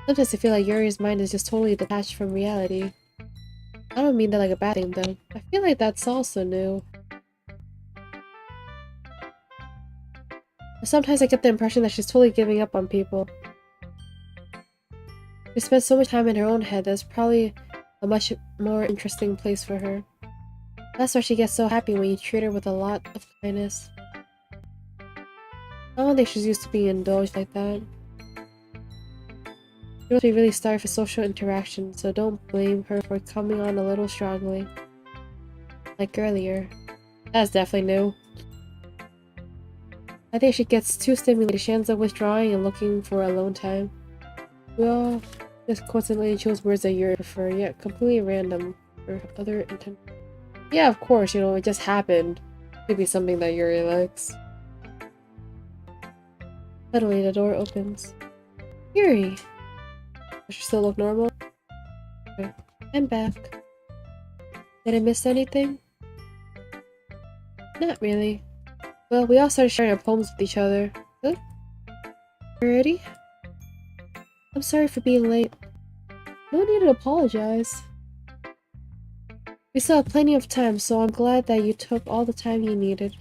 Sometimes I feel like Yuri's mind is just totally detached from reality. I don't mean that like a bad thing though. I feel like that's also new. But sometimes I get the impression that she's totally giving up on people. She spends so much time in her own head that's probably a much more interesting place for her. That's why she gets so happy when you treat her with a lot of kindness. I don't think she's used to being indulged like that. She must be really starved for social interaction, so don't blame her for coming on a little strongly. Like earlier. That's definitely new. I think she gets too stimulated. She ends up withdrawing and looking for alone time. We all just coincidentally chose words that you prefer, yet completely random for other intent. Yeah, of course, you know, it just happened. Could be something that Yuri likes. Suddenly, the door opens. Yuri! Does she still look normal? Okay. I'm back. Did I miss anything? Not really. Well, we all started sharing our poems with each other. Good? Already? I'm sorry for being late. No need to apologize. We still have plenty of time, so I'm glad that you took all the time you needed.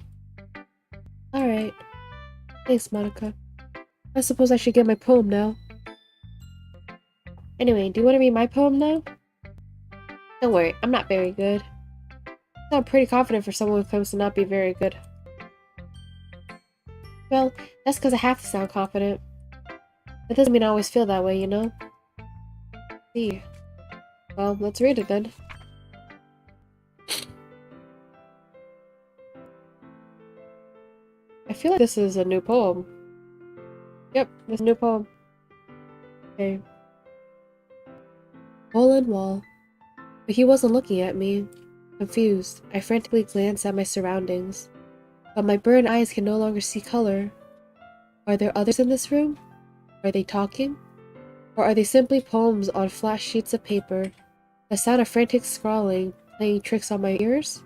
Alright. Thanks, Monika. I suppose I should get my poem now. Anyway, do you want to read my poem now? Don't worry, I'm not very good. I sound pretty confident for someone who claims to not be very good. Well, that's because I have to sound confident. That doesn't mean I always feel that way, you know? See. Well, let's read it then. I feel like this is a new poem. Yep, this is a new poem. Okay. Hole in wall. But he wasn't looking at me. Confused, I frantically glanced at my surroundings. But my burned eyes can no longer see color. Are there others in this room? Are they talking? Or are they simply poems on flat sheets of paper? The sound of frantic scrawling, playing tricks on my ears?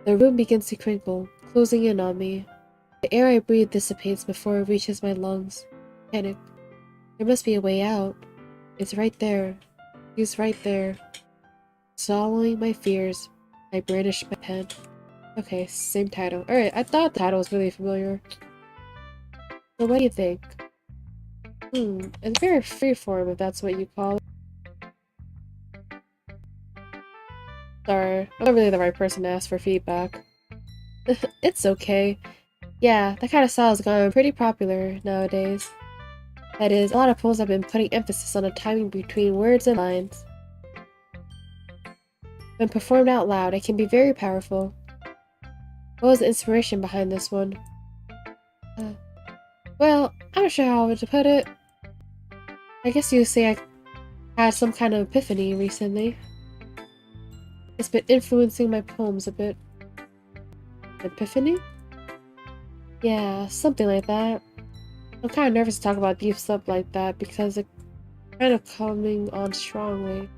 The room begins to crinkle, closing in on me. The air I breathe dissipates before it reaches my lungs. Panic. There must be a way out. It's right there. He's right there. Swallowing my fears, I brandished my pen. Okay, same title. Alright, I thought the title was really familiar. So what do you think? It's very freeform if that's what you call it. Sorry, I'm not really the right person to ask for feedback. It's okay. Yeah, that kind of style has gotten pretty popular nowadays. That is, a lot of poems have been putting emphasis on the timing between words and lines. When performed out loud, it can be very powerful. What was the inspiration behind this one? Well, I'm not sure how to put it. I guess you would say I had some kind of epiphany recently. It's been influencing my poems a bit. Epiphany? Yeah, something like that. I'm kind of nervous to talk about deep stuff like that because it's kind of coming on strongly.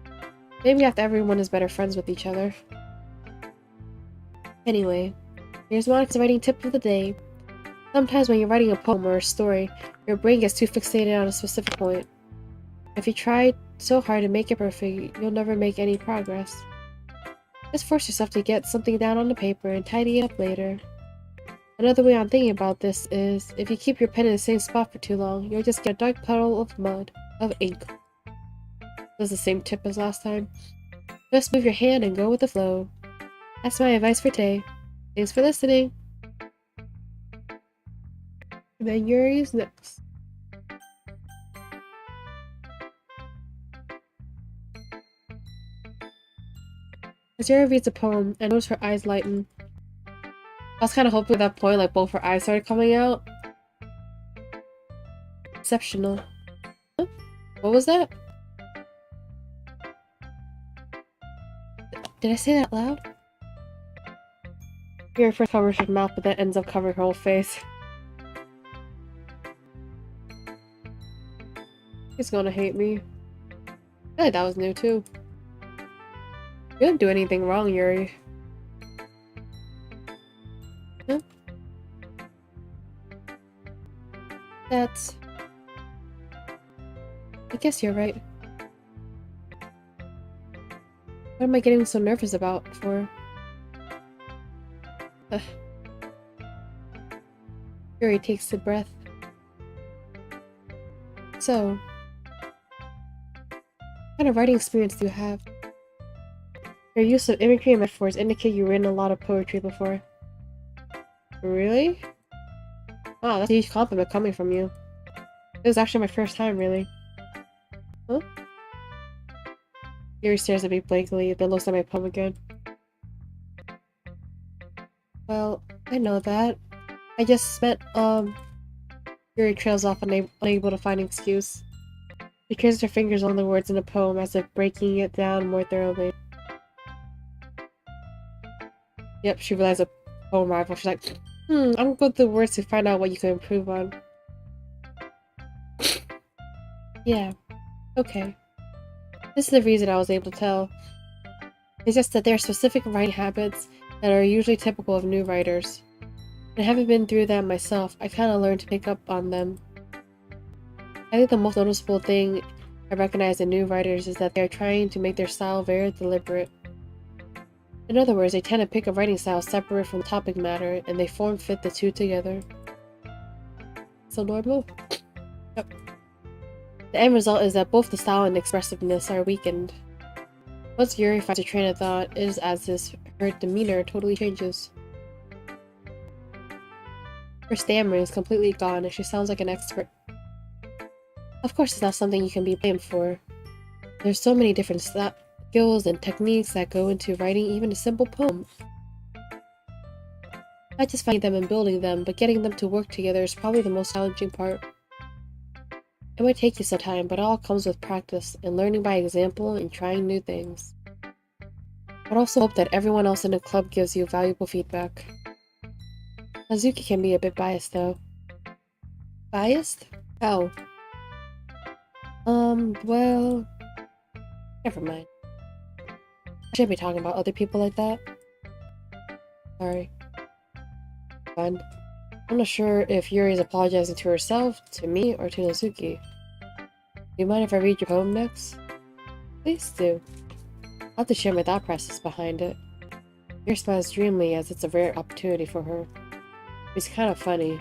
Maybe after everyone is better friends with each other. Anyway, here's Monica's writing tip of the day. Sometimes when you're writing a poem or a story, your brain gets too fixated on a specific point. If you try so hard to make it perfect, you'll never make any progress. Just force yourself to get something down on the paper and tidy it up later. Another way I'm thinking about this is, if you keep your pen in the same spot for too long, you'll just get a dark puddle of ink. That's the same tip as last time. Just move your hand and go with the flow. That's my advice for today. Thanks for listening. And then Yuri's next. As Yuri reads a poem, I notice her eyes lighten. I was kind of hoping at that point, like, both her eyes started coming out. Exceptional. Huh? What was that? Did I say that loud? Yuri first covers her mouth, but then ends up covering her whole face. He's gonna hate me. I feel like that was new too. You didn't do anything wrong, Yuri. Huh? That's... I guess you're right. What am I getting so nervous about for? Yuri takes a breath. So, what kind of writing experience do you have? Your use of imagery and metaphors indicate you've written a lot of poetry before. Really? Wow, that's a huge compliment coming from you. It was actually my first time, really. Huh? Yuri stares at me blankly, then looks at my poem again. Well, I know that. I just meant, Yuri trails off, unable to find an excuse. She traces her fingers on the words in the poem as if breaking it down more thoroughly. Yep, she realized a poem rival. She's like, I'm gonna go through the words to find out what you can improve on. Yeah, okay. This is the reason I was able to tell. It's just that there are specific writing habits that are usually typical of new writers. And having been through them myself, I kind of learned to pick up on them. I think the most noticeable thing I recognize in new writers is that they are trying to make their style very deliberate. In other words, they tend to pick a writing style separate from the topic matter, and they form-fit the two together. So normal? Yep. The end result is that both the style and expressiveness are weakened. Once Yuri finds a train of thought, it is as if her demeanor totally changes. Her stammering is completely gone and she sounds like an expert. Of course it's not something you can be blamed for. There's so many different skills and techniques that go into writing even a simple poem. Not just finding them and building them, but getting them to work together is probably the most challenging part. It might take you some time, but it all comes with practice and learning by example and trying new things. I'd also hope that everyone else in the club gives you valuable feedback. Hazuki can be a bit biased though. Biased? How? Well... Never mind. I shouldn't be talking about other people like that. Sorry. Fine. I'm not sure if Yuri is apologizing to herself, to me, or to Nazuki. Do you mind if I read your poem next? Please do. I'll have to share my thought process behind it. Yuri smiles dreamily as it's a rare opportunity for her. It's kind of funny.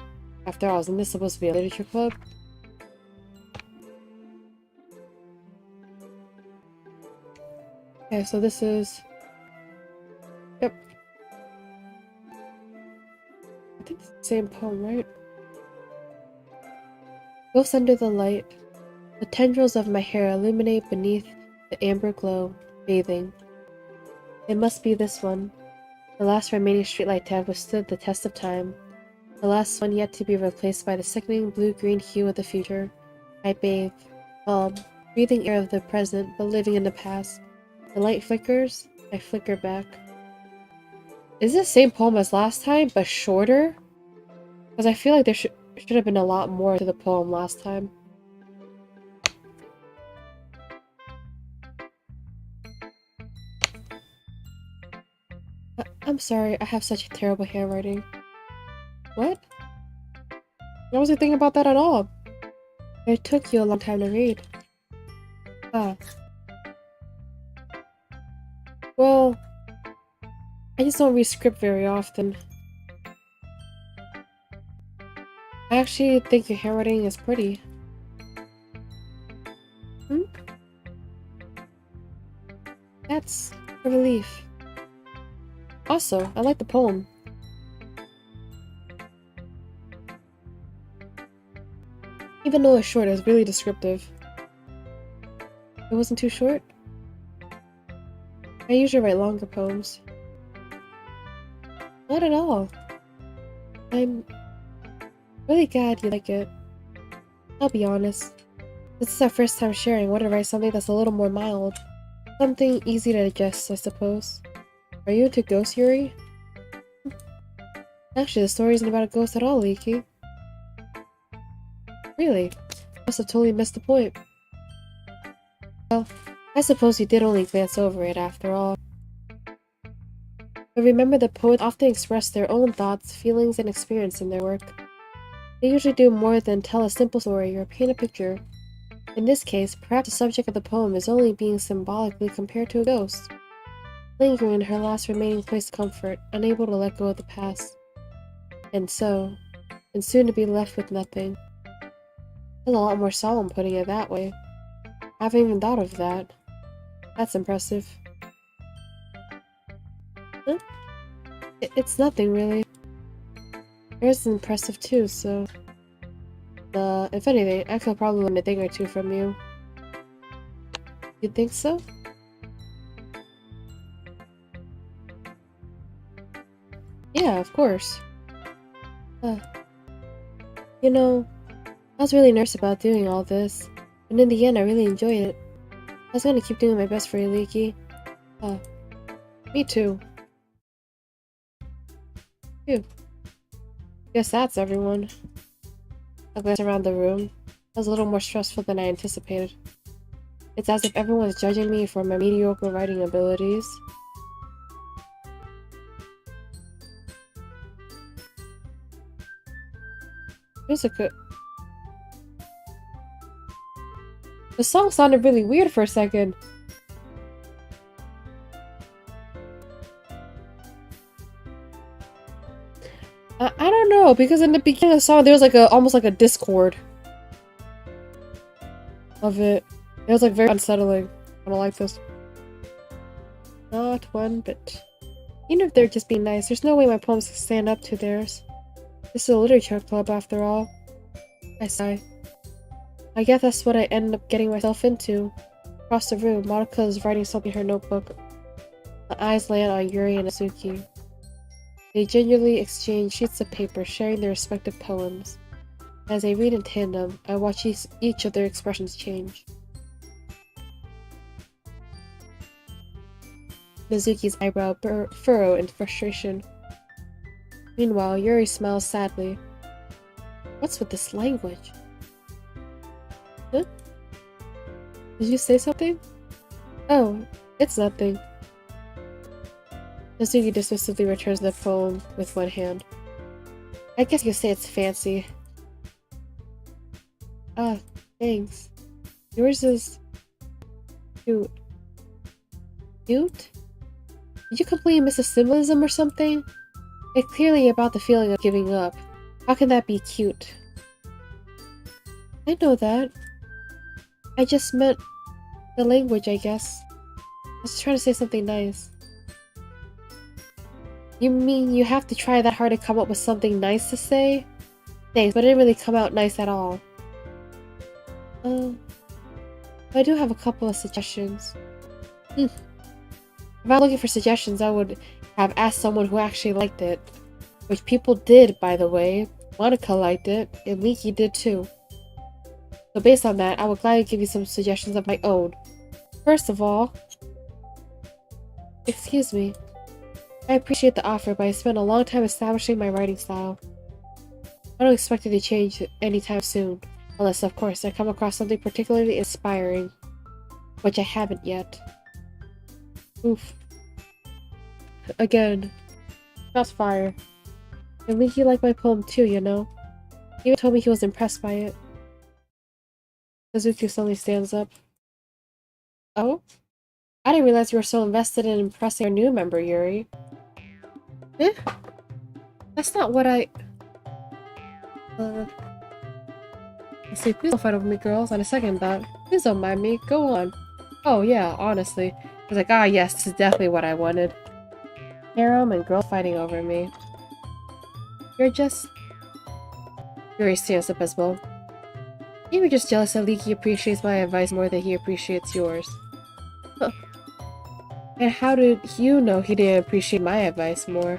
After all, isn't this supposed to be a literature club? Okay, so this is... Yep. I think it's the same poem, right? Ghosts under the light. The tendrils of my hair illuminate beneath the amber glow, bathing. It must be this one. The last remaining streetlight to have withstood the test of time. The last one yet to be replaced by the sickening blue-green hue of the future. I bathe, calm, breathing air of the present, but living in the past. The light flickers, I flicker back. Is this the same poem as last time, but shorter? Because I feel like there should have been a lot more to the poem last time. I'm sorry, I have such terrible handwriting. What? I wasn't thinking about that at all. It took you a long time to read. Ah. Well, I just don't read script very often. I actually think your handwriting is pretty. Hmm? That's a relief. Also, I like the poem. Even though it's short, it's really descriptive. It wasn't too short? I usually write longer poems. Not at all. I'm really glad you like it. I'll be honest. This is our first time sharing. I want to write something that's a little more mild. Something easy to digest, I suppose. Are you into ghosts, Yuri? Actually, the story isn't about a ghost at all, Leaky. Really? I must have totally missed the point. Well, I suppose you did only glance over it after all. But remember, the poets often express their own thoughts, feelings, and experience in their work. They usually do more than tell a simple story or paint a picture. In this case, perhaps the subject of the poem is only being symbolically compared to a ghost, lingering in her last remaining place of comfort, unable to let go of the past. And soon to be left with nothing. That's a lot more solemn putting it that way. I haven't even thought of that. That's impressive. Huh? It's nothing, really. Yours is impressive too, so... if anything, I could probably learn a thing or two from you. You think so? Yeah, of course. You know, I was really nervous about doing all this, and in the end I really enjoyed it. I was gonna keep doing my best for you, Leaky. Me too. Phew. Guess that's everyone. I glanced around the room. That was a little more stressful than I anticipated. It's as if everyone's judging me for my mediocre writing abilities. Music. The song sounded really weird for a second. I don't know, because in the beginning of the song there was like almost like a discord of it. It was like very unsettling. I don't like this. Not one bit. Even if they're just being nice, there's no way my poems can stand up to theirs. This is a literature club, after all. I sigh. I guess that's what I ended up getting myself into. Across the room, Monica is writing something in her notebook. My eyes land on Yuri and Azuki. They gingerly exchange sheets of paper, sharing their respective poems. As they read in tandem, I watch each of their expressions change. Mizuki's eyebrow furrow in frustration. Meanwhile, Yuri smiles sadly. What's with this language? Huh? Did you say something? Oh, it's nothing. Mizuki dismissively returns the poem with one hand. I guess you could say it's fancy. Ah, thanks. Yours is... cute. Cute? Did you completely miss a symbolism or something? It's clearly about the feeling of giving up. How can that be cute? I know that. I just meant the language, I guess. I was trying to say something nice. You mean you have to try that hard to come up with something nice to say? Thanks, but it didn't really come out nice at all. I do have a couple of suggestions. If I'm looking for suggestions, I would have asked someone who actually liked it. Which people did, by the way. Monica liked it, and Leaky did too. So based on that, I would gladly give you some suggestions of my own. First of all... Excuse me. I appreciate the offer, but I spent a long time establishing my writing style. I don't expect it to change anytime soon. Unless, of course, I come across something particularly inspiring. Which I haven't yet. Oof. Again. Shots fired. And Leaky liked my poem too, you know? He even told me he was impressed by it. Kazuki suddenly stands up. Oh? I didn't realize you were so invested in impressing our new member, Yuri. Eh? That's not what I... Let's see, please don't fight over me, girls. On a second thought, please don't mind me. Go on. Oh yeah, honestly. I was like, ah yes, this is definitely what I wanted. Harem and girls fighting over me. You're just... Yuri stands up as well. You were just jealous that Leaky appreciates my advice more than he appreciates yours. Huh. And how did you know he didn't appreciate my advice more?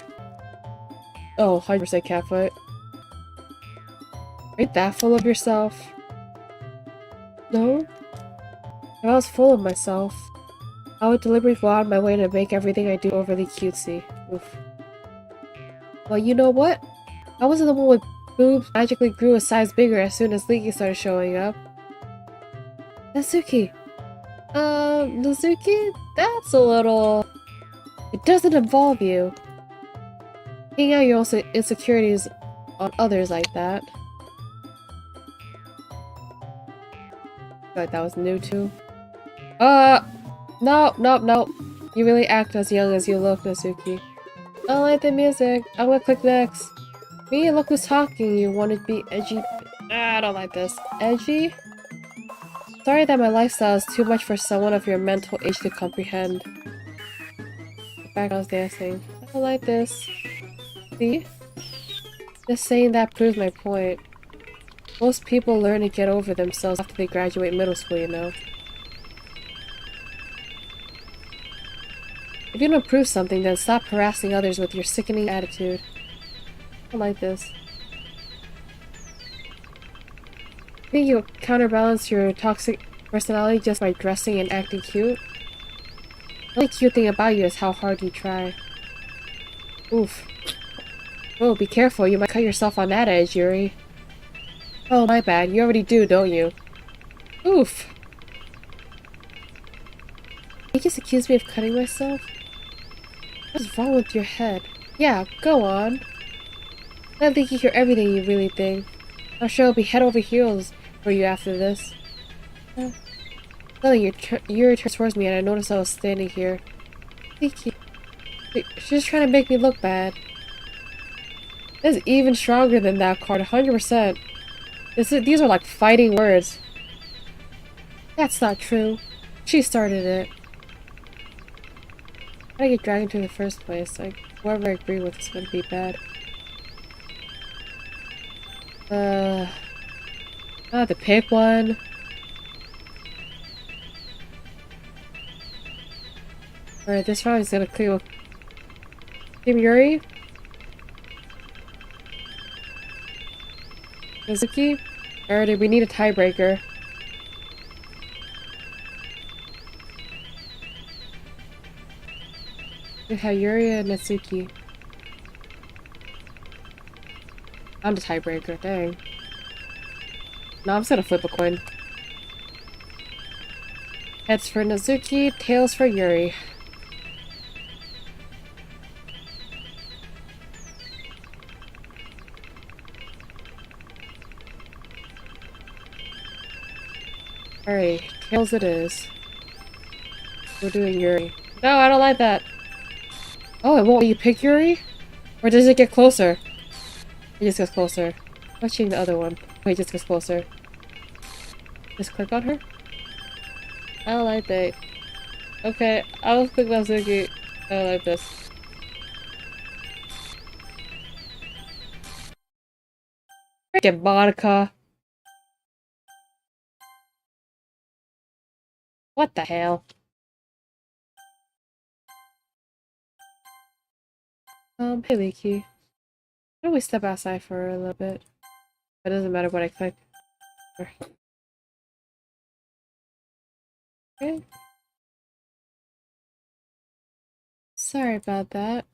Oh, 100% catfight. Are you that full of yourself? No? If I was full of myself, I would deliberately go out of my way to make everything I do overly cutesy. Oof. Well, you know what? I wasn't the one with boobs magically grew a size bigger as soon as Leaky started showing up. Natsuki. Natsuki? That's a little... It doesn't involve you. Taking out your own insecurities on others like that. I feel like that was new too. No. You really act as young as you look, Natsuki. I don't like the music. I'm gonna click next. Me, look who's talking. You want to be edgy? I don't like this. Edgy? Sorry that my lifestyle is too much for someone of your mental age to comprehend. The background's dancing. I don't like this. See? Just saying that proves my point. Most people learn to get over themselves after they graduate middle school, you know. If you don't prove something, then stop harassing others with your sickening attitude. I don't like this. Think you'll counterbalance your toxic personality just by dressing and acting cute? The only cute thing about you is how hard you try. Oof. Whoa, be careful, you might cut yourself on that edge, Yuri. Oh, my bad, you already do, don't you? Oof. You just accused me of cutting myself? What's wrong with your head? Yeah, go on. Let Leaky hear everything you really think. I'm sure it'll be head over heels for you after this. Suddenly, Yuri turns towards me and I noticed I was standing here. Leaky. She's just trying to make me look bad. This is even stronger than that card, 100%. These are like fighting words. That's not true. She started it. How did I get dragged into the first place? Like, whoever I agree with is gonna be bad. I have to pick one. Alright, this round is gonna clear with Team Yuri. Mizuki. Alright, we need a tiebreaker. We have Yuri and Natsuki. I'm the tiebreaker, dang. No, I'm just gonna flip a coin. Heads for Natsuki, tails for Yuri. Alright, tails it is. We're doing Yuri. No, I don't like that. Oh, it won't let you pick Yuri? Or does it get closer? It just gets closer. Let's change the other one. Wait, it just gets closer. Just click on her? I don't like that. Okay, I'll click Natsuki. I don't like this. Freaking Monica. What the hell? Hey Leaky. Why don't we step outside for a little bit? It doesn't matter what I click. Okay. Sorry about that.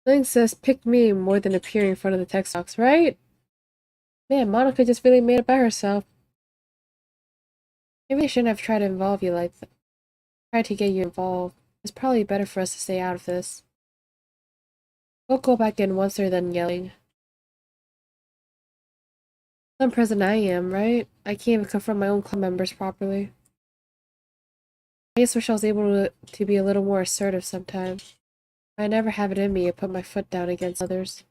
Link says pick me more than appearing in front of the text box, right? Man, Monica just really made it by herself. Maybe I shouldn't have tried to involve you like that. Tried to get you involved. It's probably better for us to stay out of this. We'll go back in once they're done yelling. Some present I am, right? I can't even confront my own club members properly. I just wish I was able to be a little more assertive sometimes. I never have it in me to put my foot down against others.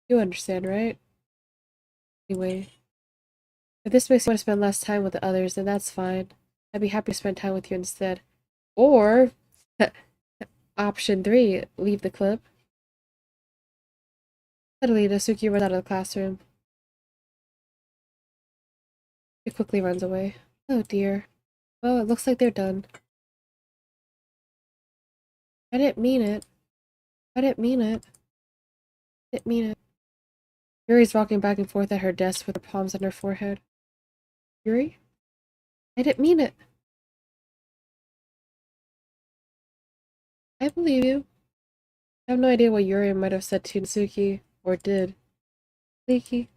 You understand, right? Anyway, if this makes you want to spend less time with the others, then that's fine. I'd be happy to spend time with you instead. Or, option 3, leave the club. Suddenly, Natsuki runs out of the classroom. He quickly runs away. Oh dear. Well, it looks like they're done. I didn't mean it. I didn't mean it. I didn't mean it. Yuri's rocking back and forth at her desk with her palms on her forehead. Yuri? I didn't mean it. I believe you. I have no idea what Yuri might have said to Natsuki, or did. Leaky,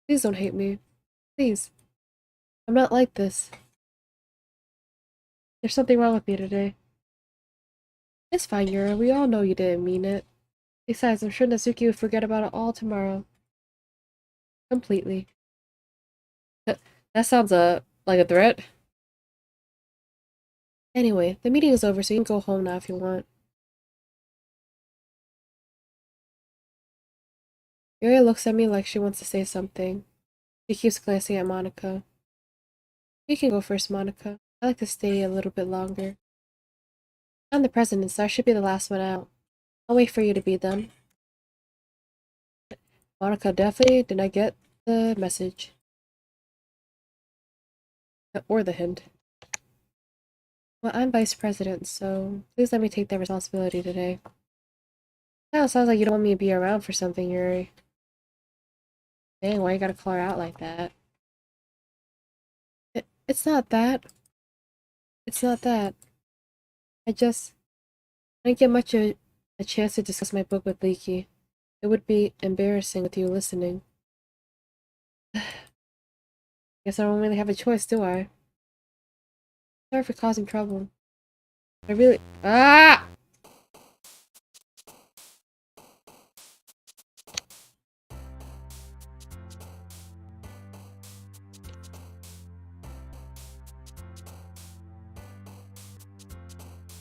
please don't hate me. Please. I'm not like this. There's something wrong with me today. It's fine, Yuri. We all know you didn't mean it. Besides, I'm sure Natsuki would forget about it all tomorrow. Completely. That sounds like a threat. Anyway, the meeting is over, so you can go home now if you want. Yuri looks at me like she wants to say something. She keeps glancing at Monica. You can go first, Monica. I like to stay a little bit longer. I'm the president, so I should be the last one out. I'll wait for you to be done. Monica definitely did not get the message. Or the hint. Well, I'm vice president, so please let me take that responsibility today. Now it sounds like you don't want me to be around for something, Yuri. Dang, why you gotta call her out like that? It's not that. It's not that. I didn't get much of a chance to discuss my book with Leaky. It would be embarrassing with you listening. Guess I don't really have a choice, do I? Sorry for causing trouble. I really— Ah!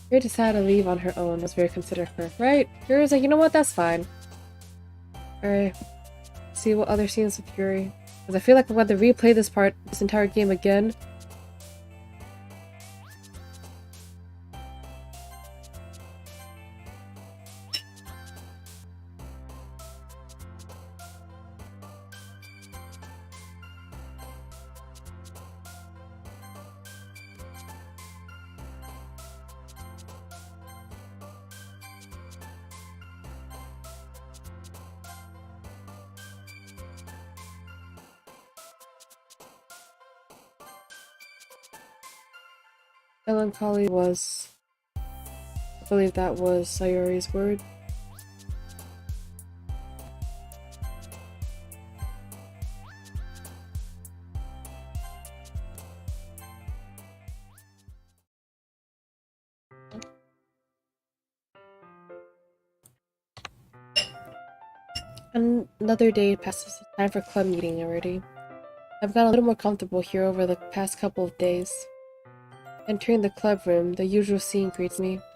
Yuri decided to leave on her own. It was very considerate of her. Right? Yuri was like, you know what? That's fine. Alright. See what other scenes with Yuri. Because I feel like I'm going to replay this entire game again. Melancholy was... I believe that was Sayori's word. Another day passes. It's time for club meeting already. I've gotten a little more comfortable here over the past couple of days. Entering the club room, the usual scene greets me.